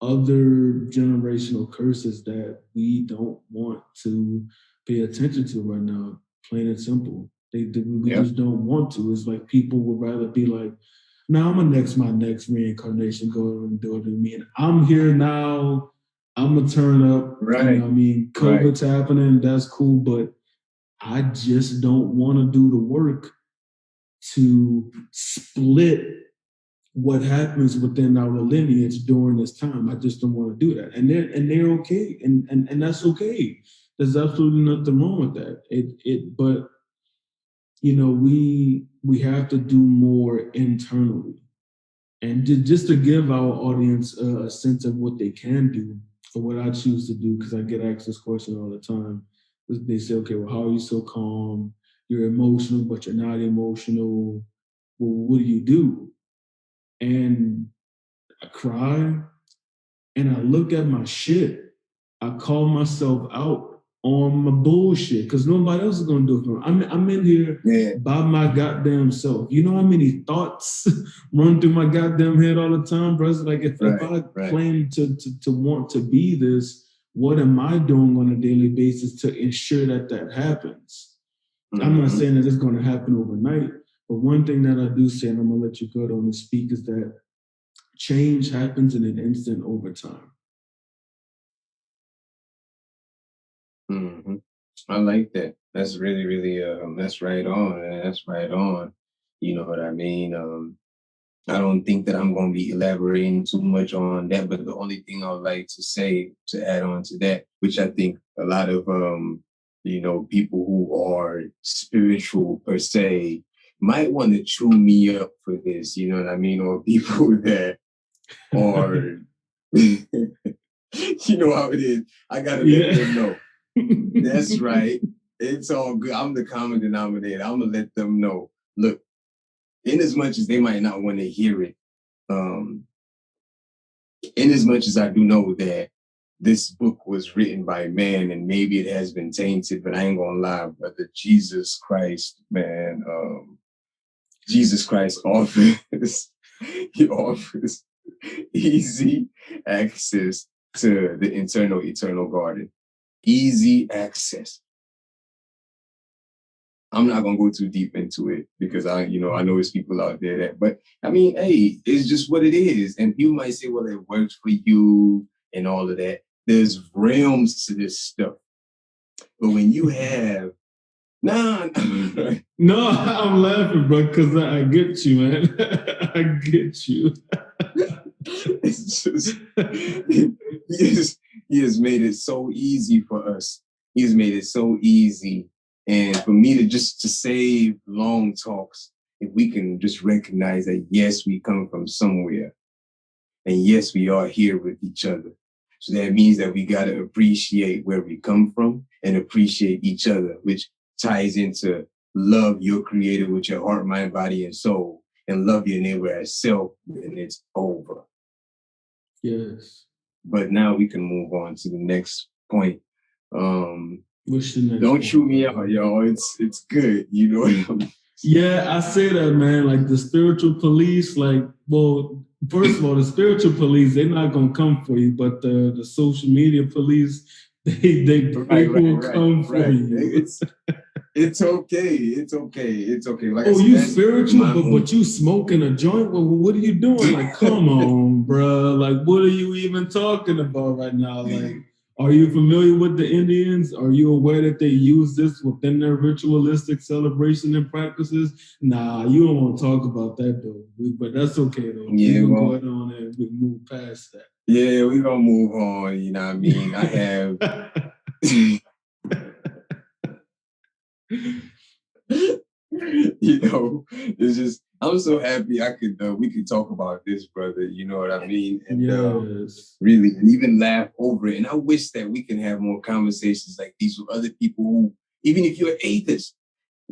other generational curses that we don't want to pay attention to right now, plain and simple. We just don't want to. It's like people would rather be like, no, my next reincarnation go and do it to me. And I'm here now. I'm going to turn up. Right. You know what I mean? COVID's happening. That's cool. But I just don't want to do the work to split what happens within our lineage during this time. I just don't want to do that. And they're okay. And that's okay. There's absolutely nothing wrong with that. But you know, we have to do more internally. And just to give our audience a sense of what they can do, or what I choose to do, because I get asked this question all the time. They say, okay, well, how are you so calm? You're emotional, but you're not emotional. Well, what do you do? And I cry and I look at my shit. I call myself out on my bullshit because nobody else is gonna do it for me. I'm in here by my goddamn self. You know how many thoughts run through my goddamn head all the time, bro? It's like if I claim to want to be this, what am I doing on a daily basis to ensure that that happens? Mm-hmm. I'm not saying that it's going to happen overnight, but one thing that I do say, and I'm gonna let you go on and speak, is that change happens in an instant over time. Mm-hmm. I like that. That's really, really, that's right on. That's right on. You know what I mean? I don't think that I'm going to be elaborating too much on that, but the only thing I would like to say to add on to that, which I think a lot of, people who are spiritual per se might want to chew me up for this, you know what I mean? Or people that are, you know how it is. I got to let them know. That's right. It's all good. I'm the common denominator. I'm going to let them know. Look, in as much as they might not want to hear it, in as much as I do know that this book was written by man and maybe it has been tainted, but I ain't gonna lie, brother, Jesus Christ, man, Jesus Christ offers, he offers easy access to the eternal garden. Easy access. I'm not gonna go too deep into it because I know there's people out there that, but I mean, hey, it's just what it is. And people might say, well, it works for you and all of that. There's realms to this stuff. But when you have, no, I'm laughing, bro, because I get you, man. I get you. It's just, he has made it so easy for us. He has made it so easy. And for me to save long talks, if we can just recognize that, yes, we come from somewhere. And yes, we are here with each other. So that means that we got to appreciate where we come from and appreciate each other, which ties into love your creator with your heart, mind, body, and soul, and love your neighbor as self, and it's over. Yes. But now we can move on to the next point. What's the next don't point, chew me out, y'all. It's good. You know what I mean? Yeah, I say that, man. Like the spiritual police, first of all, the spiritual police, they're not gonna come for you, but the social media police, they will come for you. It's okay. It's okay. It's okay. Like you spiritual, but you smoking a joint? Well, what are you doing? Like, come on, bro. Like, what are you even talking about right now? Like, are you familiar with the Indians? Are you aware that they use this within their ritualistic celebration and practices? Nah, you don't want to talk about that, though. But that's okay, though. Yeah, we're going to go on and we move past that. Yeah, we're going to move on. You know what I mean? I have... it's just, I'm so happy we could talk about this, brother. You know what I mean? And really, and even laugh over it. And I wish that we can have more conversations like these with other people who, even if you're atheist,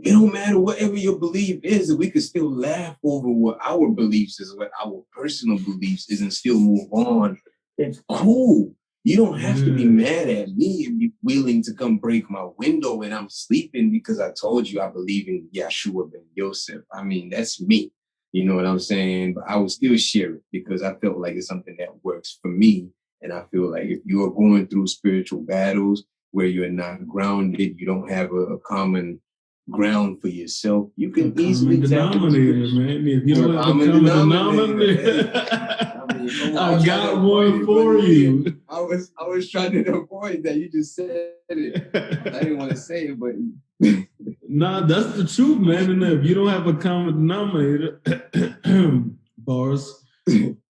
it don't matter whatever your belief is, that we could still laugh over what our beliefs is, what our personal beliefs is, and still move on. It's cool. You don't have to be mad at me and be willing to come break my window when I'm sleeping because I told you I believe in Yeshua ben Yosef. I mean, that's me. You know what I'm saying? But I will still share it because I felt like it's something that works for me. And I feel like if you are going through spiritual battles where you're not grounded, you don't have a common ground for yourself, you can easily tap into man. If you don't have a common denominator, I got one for you. I was trying to avoid that. You just said it. I didn't want to say it, but nah, that's the truth, man. And if you don't have a common denominator, bars,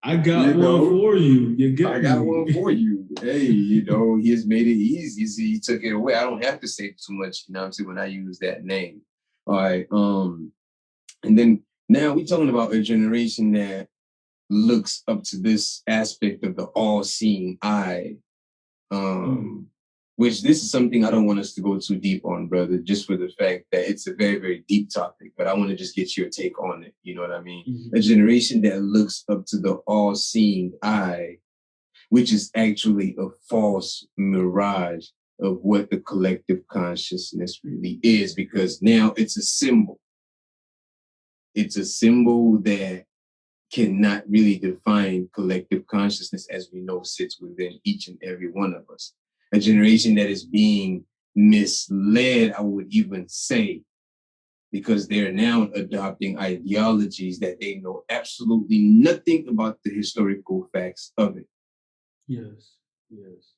I got one for you. I got one for you. Hey, he has made it easy. See, he took it away. I don't have to say too much, you know what I'm saying, when I use that name. All right. And then now we're talking about a generation that looks up to this aspect of the all-seeing eye. which this is something I don't want us to go too deep on, brother, just for the fact that it's a very, very deep topic, but I want to just get your take on it. You know what I mean? Mm-hmm. A generation that looks up to the all-seeing eye, which is actually a false mirage of what the collective consciousness really is, because now it's a symbol. It's a symbol that cannot really define collective consciousness as we know sits within each and every one of us. A generation that is being misled, I would even say, because they're now adopting ideologies that they know absolutely nothing about the historical facts of it. Yes, yes.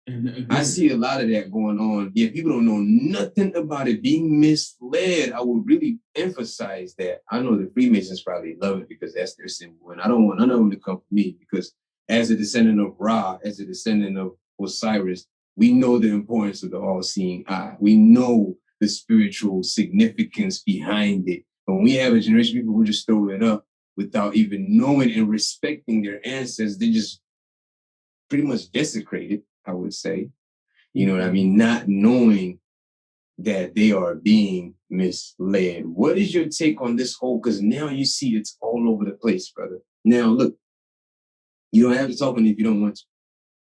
And again, I see a lot of that going on. Yeah, people don't know nothing about it, being misled. I would really emphasize that. I know the Freemasons probably love it because that's their symbol. And I don't want none of them to come for me because as a descendant of Ra, as a descendant of Osiris, we know the importance of the all-seeing eye. We know the spiritual significance behind it. When we have a generation of people who just throw it up without even knowing and respecting their ancestors, they just pretty much desecrated, I would say. You know what I mean? Not knowing that they are being misled. What is your take on this whole? Because now you see it's all over the place, brother. Now, look, you don't have to talk on it if you don't want to.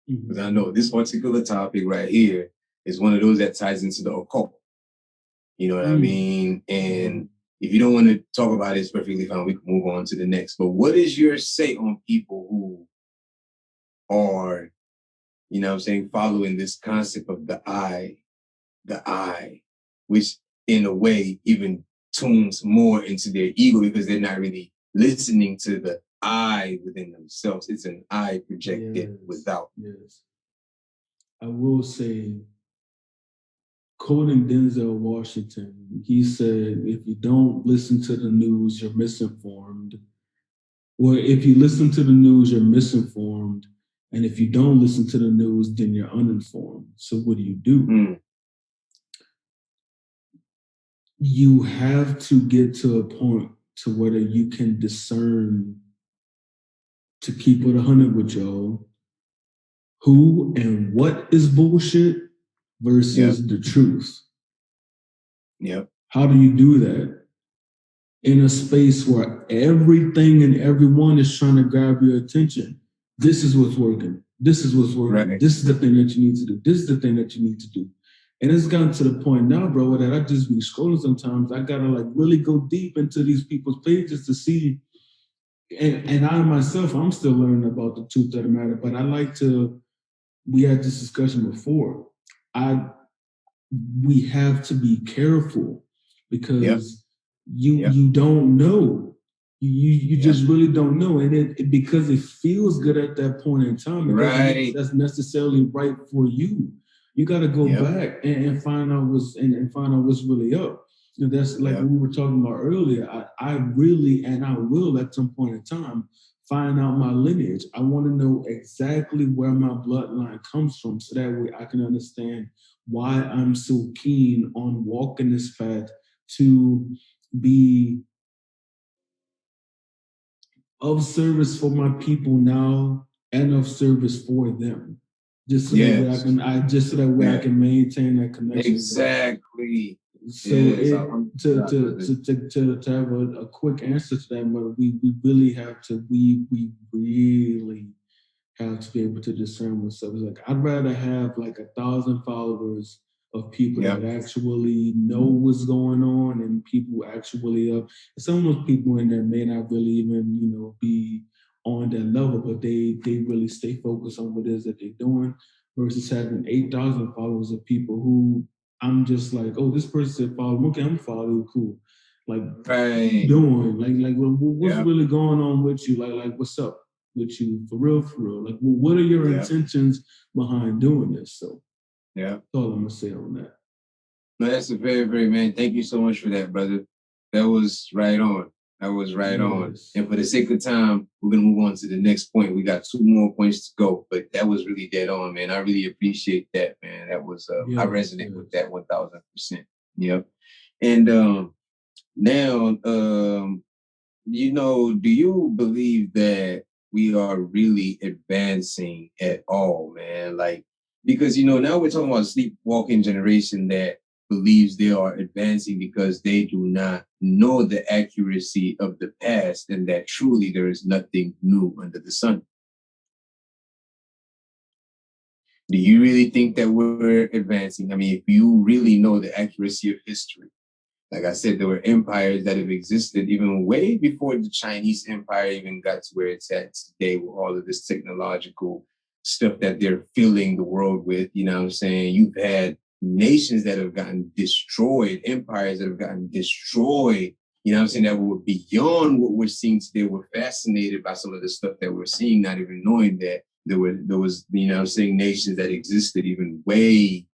Because I know this particular topic right here is one of those that ties into the occult. You know what I mean? And if you don't want to talk about it, it's perfectly fine. We can move on to the next. But what is your say on people who are, you know what I'm saying, following this concept of the eye, which in a way even tunes more into their ego because they're not really listening to the I within themselves. It's an I projected without. Yes. I will say, quoting Denzel Washington, he said, if you don't listen to the news, you're misinformed. Or if you listen to the news, you're misinformed. And if you don't listen to the news, then you're uninformed. So what do you do? You have to get to a point to whether you can discern, to keep it 100 with y'all, who and what is bullshit versus the truth. Yep. How do you do that? In a space where everything and everyone is trying to grab your attention. This is what's working. This is what's working. Right. This is the thing that you need to do. This is the thing that you need to do. And it's gotten to the point now, bro, that I just be scrolling sometimes. I gotta like really go deep into these people's pages to see. And I myself, I'm still learning about the truth of the matter, but I like to, we had this discussion before. We have to be careful because you don't know. You just really don't know. And it because it feels good at that point in time, it doesn't mean that's necessarily right for you. You got to go back and find out and find out what's really up. You know, that's like what we were talking about earlier. I really and I will at some point in time find out my lineage. I want to know exactly where my bloodline comes from, so that way I can understand why I'm so keen on walking this path to be of service for my people now and of service for them. Just so that way I can maintain that connection. Exactly. So to have a quick answer to that, but we really have to really have to be able to discern what's up. It's like I'd rather have like 1,000 followers of people that actually know what's going on and people actually up. Some of those people in there may not really even be on that level, but they really stay focused on what it is that they're doing versus having 8,000 followers of people who I'm just like, oh, this person said follow me. Okay, I'm following, cool. Like, what are you doing? Like, what's really going on with you? Like, what's up with you for real? Like, what are your intentions behind doing this? So, that's all I'm gonna say on that. No, that's a very, very, man. Thank you so much for that, brother. That was right on. That was right on. And for the sake of time, we're gonna move on to the next point. We got 2 more points to go, but that was really dead on, man. I really appreciate that, man. That was I resonate with that 1,000%. Yep. And now, do you believe that we are really advancing at all, man? Like, because, now we're talking about a sleepwalking generation that believes they are advancing because they do not know the accuracy of the past and that truly there is nothing new under the sun. Do you really think that we're advancing? I mean, if you really know the accuracy of history, like I said, there were empires that have existed even way before the Chinese empire even got to where it's at today with all of this technological stuff that they're filling the world with. You know what I'm saying? You've had nations that have gotten destroyed, empires that have gotten destroyed, you know what I'm saying, that were beyond what we're seeing today. We're fascinated by some of the stuff that we're seeing, not even knowing that there was, you know what I'm saying, nations that existed even way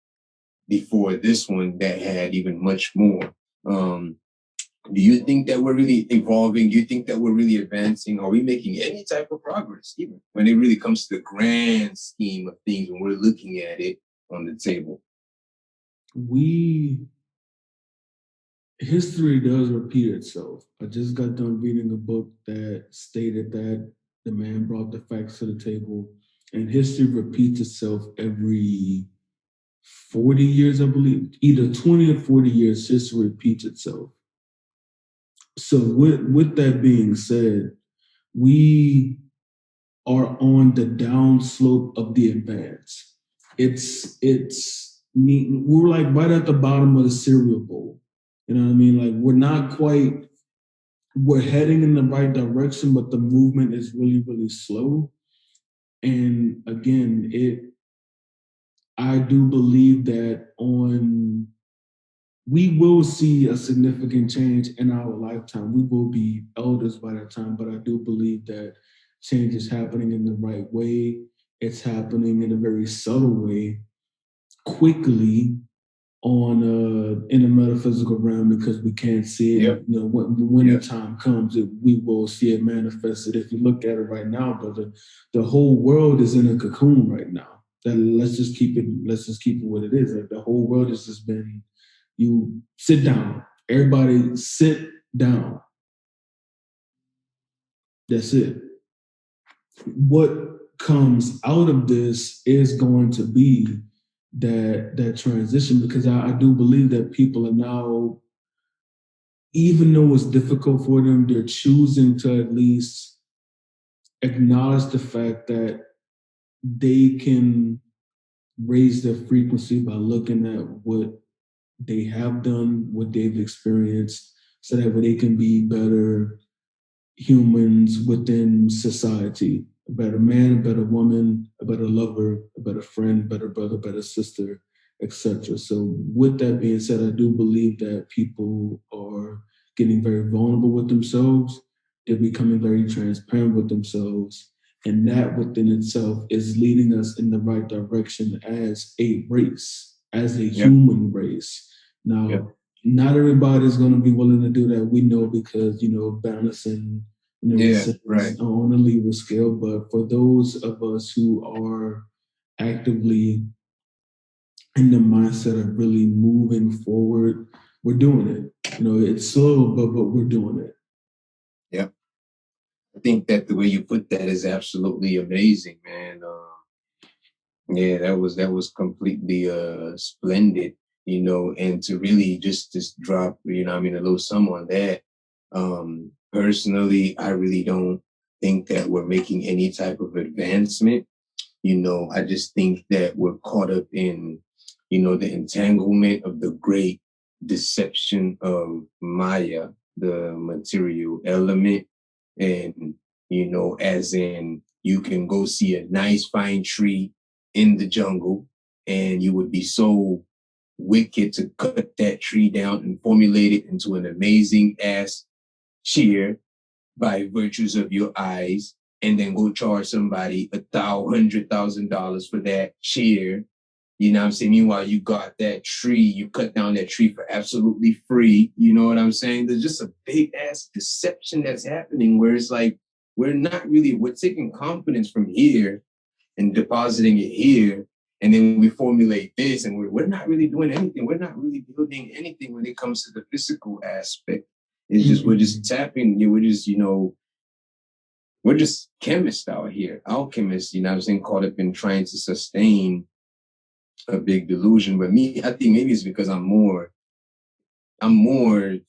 before this one that had even much more. Um, do you think that we're really evolving? Do you think that we're really advancing? Are we making any type of progress, even when it really comes to the grand scheme of things, when we're looking at it on the table? History does repeat itself. I just got done reading a book that stated that the man brought the facts to the table, and history repeats itself every 40 years, I believe. Either 20 or 40 years, history repeats itself. So with that being said, we are on the downslope of the advance. We're like right at the bottom of the cereal bowl. You know what I mean? Like we're heading in the right direction, but the movement is really, really slow. And again, I do believe that we will see a significant change in our lifetime. We will be elders by that time, but I do believe that change is happening in the right way. It's happening in a very subtle way, quickly, on in a metaphysical realm, because we can't see it. Yep. You know, when the time comes, we will see it manifested. If you look at it right now, brother, the whole world is in a cocoon right now. Let's just keep it what it is. Like the whole world has just been, you sit down. Everybody sit down. That's it. What comes out of this is going to be that transition, because I do believe that people are now, even though it's difficult for them, they're choosing to at least acknowledge the fact that they can raise their frequency by looking at what they have done, what they've experienced, so that way they can be better humans within society, a better man, a better woman, a better lover, a better friend, better brother, better sister, etc. So with that being said, I do believe that people are getting very vulnerable with themselves. They're becoming very transparent with themselves. And that within itself is leading us in the right direction as a race, as a human race. Now, not everybody's going to be willing to do that. We know, because, balancing, Right. on a Libra scale. But for those of us who are actively in the mindset of really moving forward, we're doing it. It's slow, but we're doing it. Yep. I think that the way you put that is absolutely amazing, man. Yeah, that was completely splendid, and to really just drop, I mean, a little sum on that. Personally, I really don't think that we're making any type of advancement. I just think that we're caught up in, the entanglement of the great deception of Maya, the material element. And, as in, you can go see a nice fine tree in the jungle, and you would be so wicked to cut that tree down and formulate it into an amazing ass chair by virtues of your eyes, and then go charge somebody $100,000 for that chair. You know what I'm saying? Meanwhile, you got that tree, you cut down that tree for absolutely free. You know what I'm saying? There's just a big ass deception that's happening where it's like, we're taking confidence from here and depositing it here. And then we formulate this, and we're not really doing anything. We're not really building anything when it comes to the physical aspect. It's just, we're just tapping, we're just chemists out here, alchemists, caught up in trying to sustain a big delusion. But me, I think maybe it's because I'm more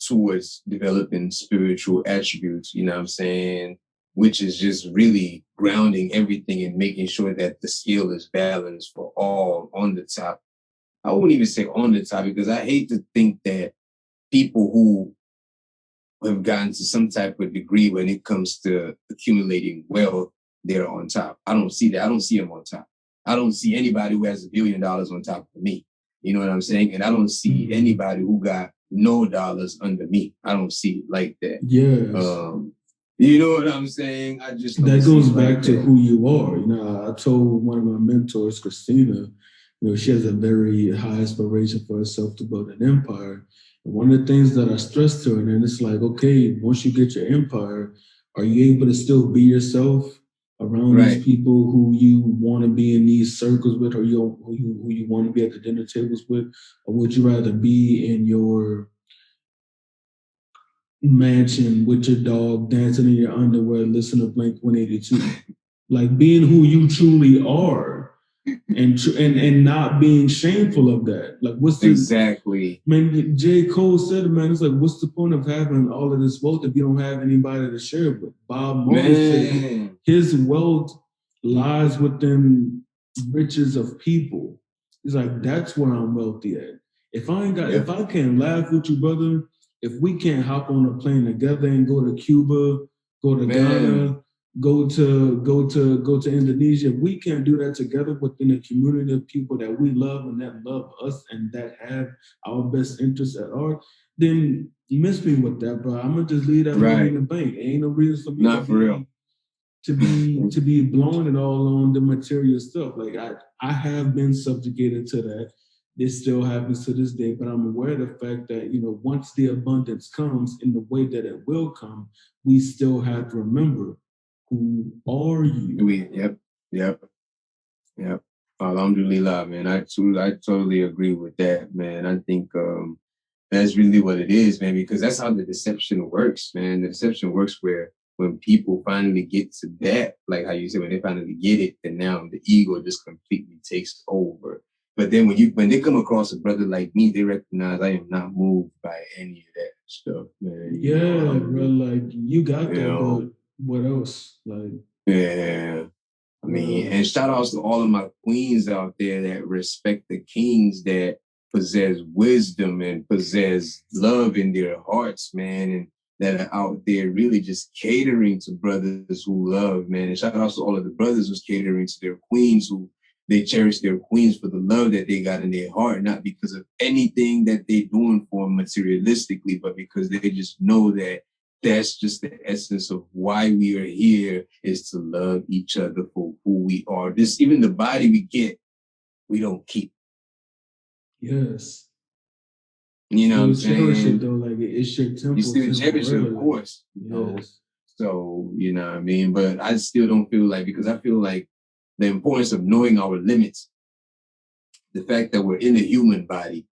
towards developing spiritual attributes, you know what I'm saying? Which is just really grounding everything and making sure that the scale is balanced for all on the top. I wouldn't even say on the top because I hate to think that people who have gotten to some type of degree when it comes to accumulating wealth, they're on top. I don't see that. I don't see them on top. I don't see anybody who has $1 billion on top of me. You know what I'm saying? And I don't see anybody who got no dollars under me. I don't see it like that. Yes. You know what I'm saying? I just don't That see goes it like back to that. who you are. You know, I told one of my mentors, Christina, you know, she has a very high aspiration for herself to build an empire. And one of the things that I stressed to her, and it's like, okay, once you get your empire, are you able to still be yourself around these Right. people who you want to be in these circles with, or who you want to be at the dinner tables with, or would you rather be in your mansion with your dog dancing in your underwear, listening to Blink 182? Like being who you truly are and not being shameful of that. Like what's the Exactly. man? J. Cole said, man, it's like what's the point of having all of this wealth if you don't have anybody to share it with? Bob Marley said his wealth lies within riches of people. He's like, that's where I'm wealthy at. If I can't laugh with you, brother, if we can't hop on a plane together and go to Cuba, go to Ghana, go to Indonesia, if we can't do that together within a community of people that we love and that love us and that have our best interests at heart, then miss me with that, bro. I'm gonna just leave that money in the bank. Ain't no reason for me Not for real. to be blowing it all on the material stuff. Like I have been subjugated to that. This still happens to this day, but I'm aware of the fact that, you know, once the abundance comes in the way that it will come, we still have to remember, who are you? Yep. Alhamdulillah, man. I totally agree with that, man. I think that's really what it is, man, because that's how the deception works, man. The deception works where when people finally get to that, like how you said, when they finally get it, then now the ego just completely takes over. But then when they come across a brother like me, they recognize I am not moved by any of that stuff, man. Yeah, bro. Like you got that, but what else? Like, yeah. I mean, and shout outs to all of my queens out there that respect the kings that possess wisdom and possess love in their hearts, man, and that are out there really just catering to brothers who love, man. And shout outs to all of the brothers who's catering to their queens who they cherish their queens for the love that they got in their heart, not because of anything that they're doing for them materialistically, but because they just know that that's just the essence of why we are here, is to love each other for who we are. This, even the body we get, we don't keep. yes. You know what I'm cherish saying? it though, like it's your temple. You still cherish it, of course. You know? So, you know what I mean? But I still don't feel like, because I feel like the importance of knowing our limits, the fact that we're in the human body,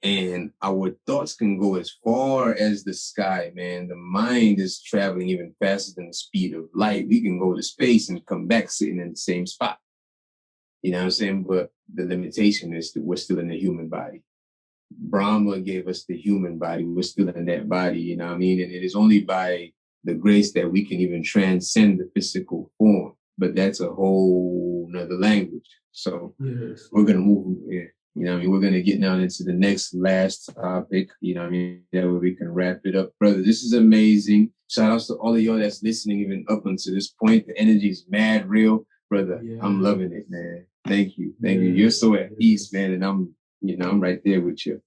and our thoughts can go as far as the sky, man. The mind is traveling even faster than the speed of light. We can go to space and come back sitting in the same spot. You know what I'm saying? But the limitation is that we're still in the human body. Brahma gave us the human body. We're still in that body, you know what I mean? And it is only by the grace that we can even transcend the physical form. But that's a whole nother language. So we're going to move, yeah. You know what I mean? We're going to get down into the next last topic. You know what I mean? That way we can wrap it up. Brother, this is amazing. Shout outs to all of y'all that's listening even up until this point. The energy is mad real. Brother, I'm loving it, man. Thank you. Thank you. You're so at peace, man. And I'm right there with you.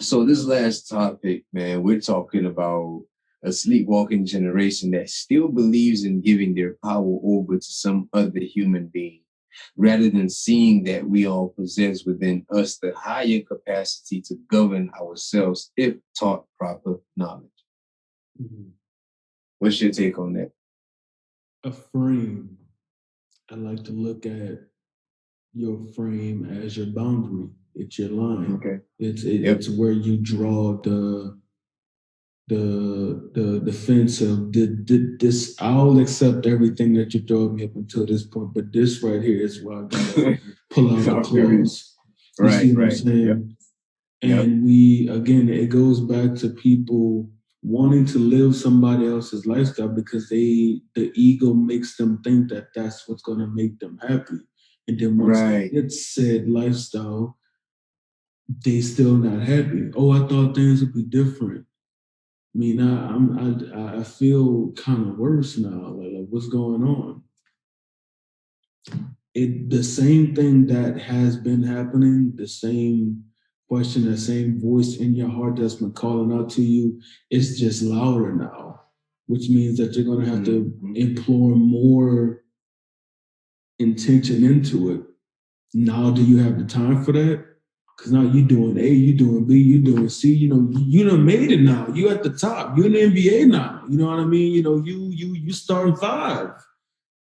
So this last topic, man, we're talking about a sleepwalking generation that still believes in giving their power over to some other human being, rather than seeing that we all possess within us the higher capacity to govern ourselves if taught proper knowledge. Mm-hmm. What's your take on that? A frame. I like to look at your frame as your boundary. It's your line. Okay. It's where you draw the defense of did this. I'll accept everything that you throw at me up until this point, but this right here is where I gotta pull out the claws. You see what I'm saying? Yep. And we again, it goes back to people wanting to live somebody else's lifestyle because the ego makes them think that that's what's going to make them happy. And then once they get said lifestyle, they still not happy. Oh, I thought things would be different. I mean, I feel kind of worse now. Like what's going on? The same thing that has been happening, the same question, the same voice in your heart that's been calling out to you, it's just louder now, which means that you're gonna have to implore more intention into it. Now, do you have the time for that? Because now you doing A, you doing B, you doing C. You know, you done made it now. You at the top. You in the NBA now. You know what I mean? You know, you starting five.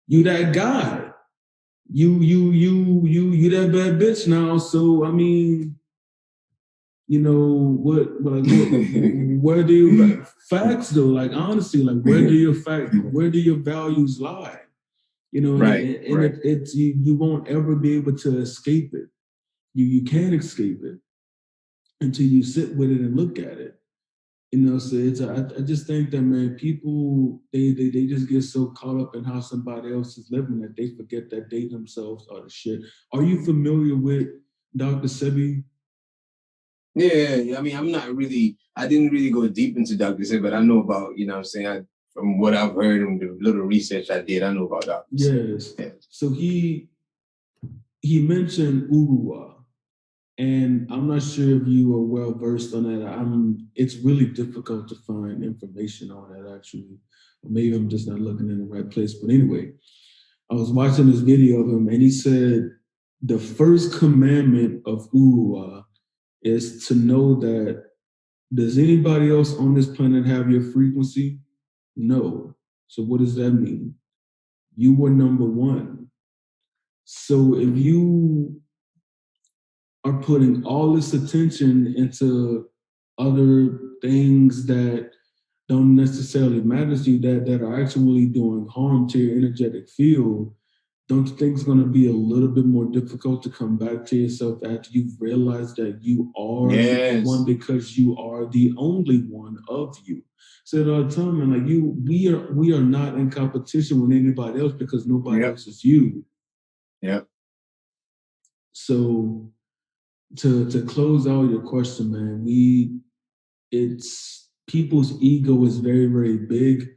You that guy. You that bad bitch now. So I mean, you know where do you facts though? Like honestly, like where do your values lie? You know, and it's you won't ever be able to escape it. You can't escape it until you sit with it and look at it. You know, so I just think that man, people they just get so caught up in how somebody else is living that they forget that they themselves are the shit. Are you familiar with Dr. Sebi? Yeah, I mean, I didn't really go deep into Dr. Sebi, but I know about, you know what I'm saying, from what I've heard and the little research I did, I know about Dr. Sebi. Yes. Yeah. So he mentioned Uruwa. And I'm not sure if you are well versed on that. It's really difficult to find information on that actually. Maybe I'm just not looking in the right place. But anyway, I was watching this video of him and he said the first commandment of Urua is to know that does anybody else on this planet have your frequency? No. So what does that mean? You were number one. So if you are putting all this attention into other things that don't necessarily matter to you, that are actually doing harm to your energetic field, don't you think it's going to be a little bit more difficult to come back to yourself after you've realized that you are one because you are the only one of you? Said all the time, and like we are not in competition with anybody else because nobody else is you. Yep. So to close out your question, man, it's people's ego is very, very big.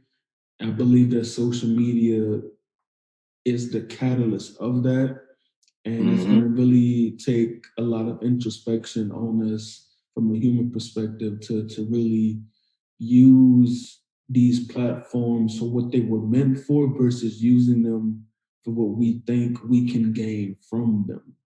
I believe that social media is the catalyst of that. And it's going to really take a lot of introspection on us from a human perspective to really use these platforms for what they were meant for versus using them for what we think we can gain from them.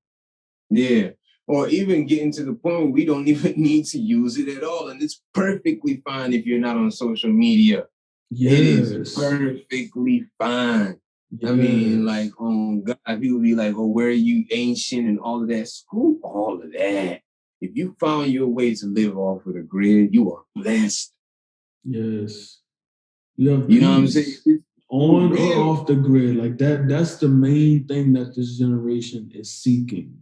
Yeah. Or even getting to the point where we don't even need to use it at all. And it's perfectly fine if you're not on social media. Yes. It is perfectly fine. Yes. I mean, like, God, people be like, oh, where are you ancient and all of that? Screw all of that. If you found your way to live off of the grid, you are blessed. Yes. You know what I'm saying? On or off the grid. Like that's the main thing that this generation is seeking.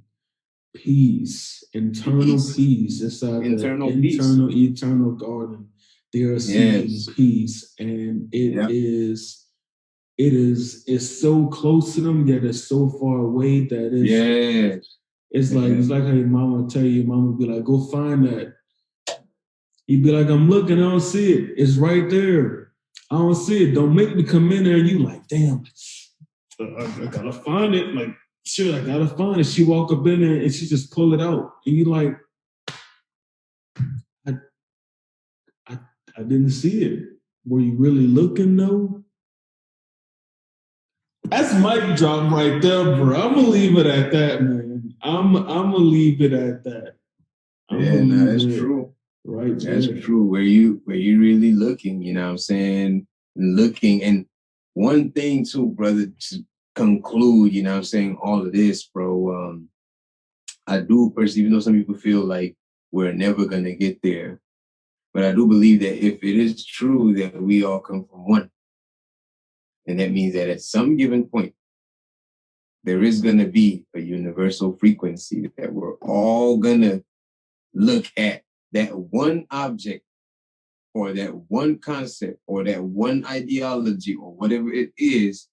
Peace, internal peace inside the eternal garden. They are seeking peace, and it's so close to them, yet it's so far away that it's like how your mama would tell you. Your mama would be like, "Go find that." You'd be like, "I'm looking, I don't see it. It's right there. I don't see it. Don't make me come in there." And you like, "Damn, I gotta find it." Like, sure, I gotta find it. She walk up in there and she just pull it out. And you like, I didn't see it. Were you really looking though? That's mic drop right there, bro. I'm gonna leave it at that, man. I'm gonna leave it at that. That's true. Right. That's true. Where you really looking, you know what I'm saying? Looking. And one thing too, brother, to conclude, you know what I'm saying, all of this, bro, I do personally, even though some people feel like we're never gonna get there, But I do believe that if it is true that we all come from one, and that means that at some given point, there is going to be a universal frequency that we're all going to look at that one object or that one concept or that one ideology or whatever it is,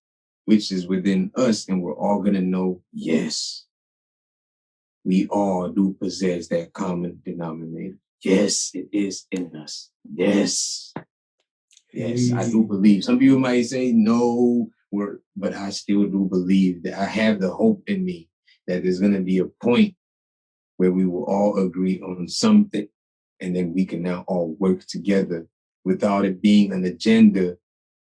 which is within us, and we're all going to know, yes, we all do possess that common denominator. Yes, it is in us. Yes. Yes, I do believe. Some people might say no, but I still do believe that I have the hope in me that there's going to be a point where we will all agree on something, and then we can now all work together without it being an agenda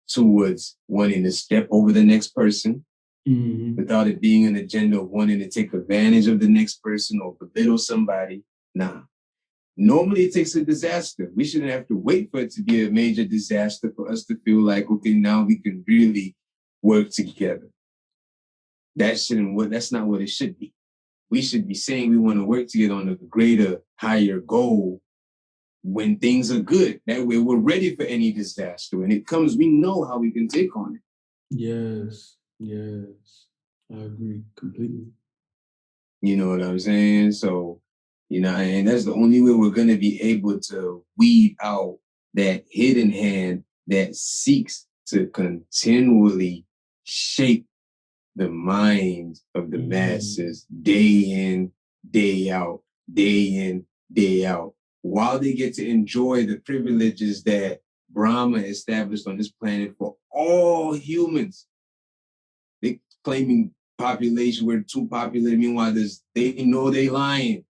towards wanting to step over the next person, without it being an agenda of wanting to take advantage of the next person or belittle somebody. Nah. Normally it takes a disaster. We shouldn't have to wait for it to be a major disaster for us to feel like, okay, now we can really work together. That's not what it should be. We should be saying we want to work together on a greater, higher goal when things are good. That way we're ready for any disaster. When it comes, we know how we can take on it. Yes. I agree completely. You know what I'm saying? So, and that's the only way we're going to be able to weed out that hidden hand that seeks to continually shape the minds of the masses day in, day out, while they get to enjoy the privileges that Brahma established on this planet for all humans. They claiming population, we're too populated. Meanwhile, they know they lying.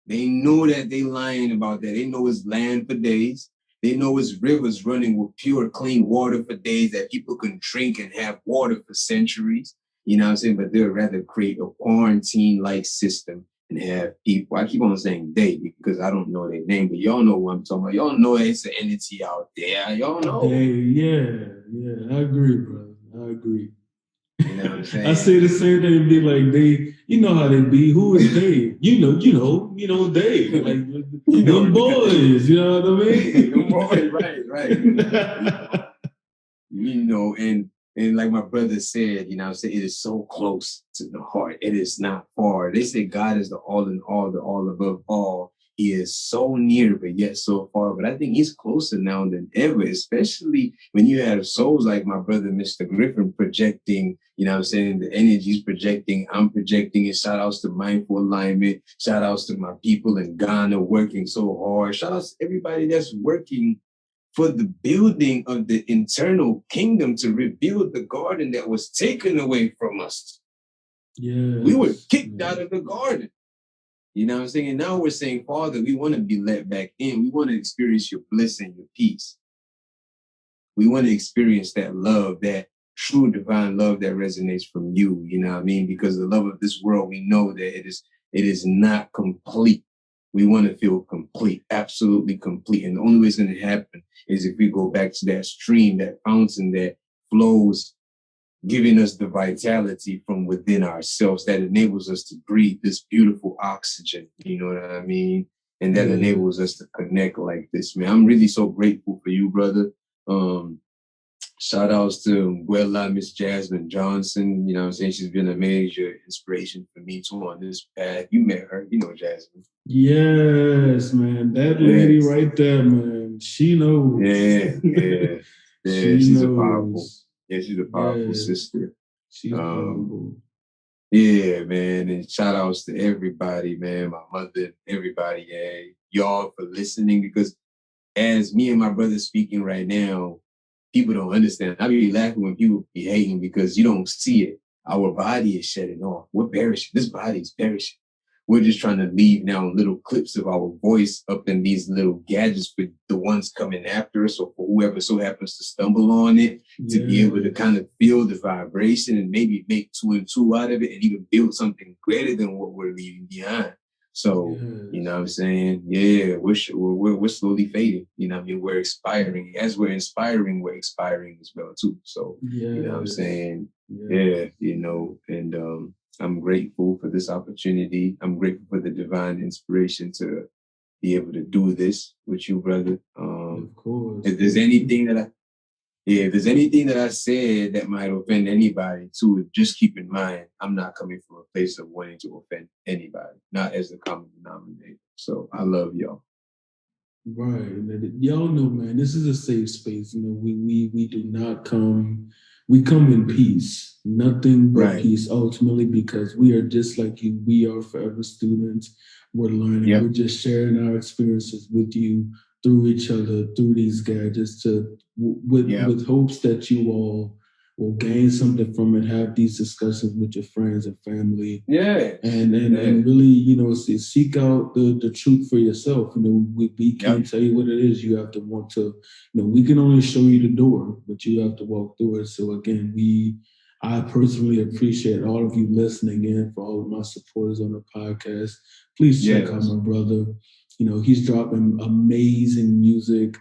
They know that they lying about that. They know it's land for days. They know it's rivers running with pure, clean water for days that people can drink and have water for centuries. You know what I'm saying? But they'd rather create a quarantine-like system and have people. I keep on saying they because I don't know their name, but y'all know what I'm talking about. Y'all know it's an entity out there. Y'all know. Yeah. I agree, brother. I agree. You know what I'm saying? I say the same thing. Be like they, you know how they be. Who is they? You know they. Like them boys. You know what I mean? Them boys, right. And like my brother said, you know what I'm saying, it is so close to the heart. It is not far. They say God is the all in all, the all above all. He is so near, but yet so far. But I think he's closer now than ever, especially when you have souls like my brother, Mr. Griffin, projecting, you know what I'm saying, the energy's projecting, I'm projecting it. Shout outs to Mindful Alignment. Shout outs to my people in Ghana working so hard. Shout outs to everybody that's working for the building of the internal kingdom to rebuild the garden that was taken away from us. We were kicked out of the garden. You know what I'm saying? And now we're saying, Father, we want to be let back in. We want to experience your bliss and your peace. We want to experience that love, that true divine love that resonates from you. You know what I mean? Because the love of this world, we know that it is not complete. We want to feel complete, absolutely complete. And the only way it's going to happen is if we go back to that stream, that fountain that flows, giving us the vitality from within ourselves that enables us to breathe this beautiful oxygen. You know what I mean? And that enables us to connect like this, man. I'm really so grateful for you, brother. Shout outs to Miss Jasmine Johnson. You know what I'm saying? She's been a major inspiration for me too on this path. You met her, you know Jasmine. Yes, man. That lady right there, man. She knows. Yeah. She's a powerful sister. She's powerful. Yeah, man. And shout outs to everybody, man. My mother, everybody, y'all for listening, because as me and my brother speaking right now, people don't understand. I be laughing when people be hating because you don't see it. Our body is shedding off. We're perishing. This body is perishing. We're just trying to leave now little clips of our voice up in these little gadgets for the ones coming after us or for whoever so happens to stumble on it to be able to kind of feel the vibration and maybe make 2 and 2 out of it and even build something greater than what we're leaving behind. So, you know what I'm saying? Yeah, we're slowly fading. You know what I mean? We're expiring. As we're inspiring, we're expiring as well, too. So, you know what I'm saying? Yeah, you know, and I'm grateful for this opportunity. I'm grateful for the divine inspiration to be able to do this with you, brother. Of course. If there's anything that I said that might offend anybody, too, just keep in mind, I'm not coming from a place of wanting to offend anybody, not as the common denominator. So I love y'all. Right. Y'all know, man, this is a safe space. You know, we do not come, we come in peace, nothing but peace ultimately, because we are just like you. We are forever students. We're learning. We're just sharing our experiences with you through each other, through these gadgets, with hopes that you all will gain something from it, have these discussions with your friends and family. And really, you know, seek out the truth for yourself. You know, we can't tell you what it is. You have to want to, you know, we can only show you the door, but you have to walk through it. So again, I personally appreciate all of you listening in, for all of my supporters on the podcast. Please check out my brother. You know, he's dropping amazing music.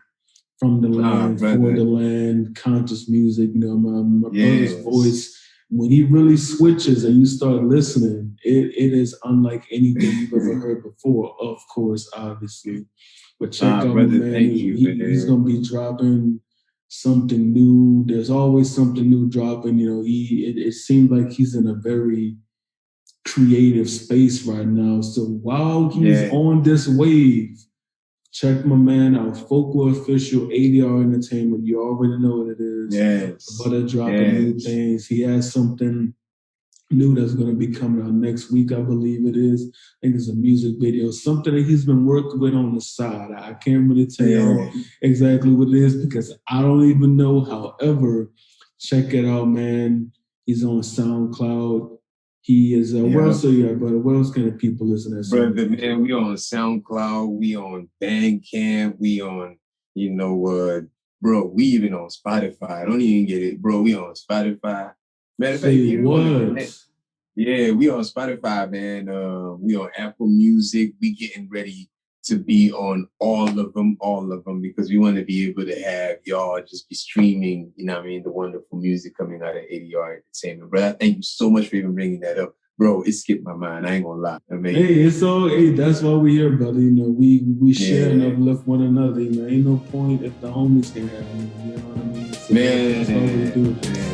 From the land, for the land, conscious music. You know, my brother's voice, when he really switches and you start listening, it is unlike anything you've ever heard before, of course, obviously. But check out my man. He's going to be dropping something new. There's always something new dropping. You know, it seems like he's in a very creative space right now. So while he's on this wave, check my man out, Fokwa Official, ADR Entertainment. You already know what it is. But dropping new things. He has something new that's going to be coming out next week, I believe it is. I think it's a music video, something that he's been working with on the side. I can't really tell you exactly what it is because I don't even know. However, check it out, man. He's on SoundCloud. He is, where else are you at, brother? Where else can the people listen to? Brother, man, we on SoundCloud, we on Bandcamp, we on, bro, we even on Spotify. I don't even get it, bro. We on Spotify. Matter of fact, we on Spotify, man. We on Apple Music. We getting ready to be on all of them, because we want to be able to have y'all just be streaming, you know what I mean, the wonderful music coming out of ADR Entertainment. Brother, thank you so much for even bringing that up. Bro, it skipped my mind. I ain't gonna lie. I mean, that's why we here, brother. You know, we share and uplift one another. You know, ain't no point if the homies can have you. You know what I mean? So that's why we do it.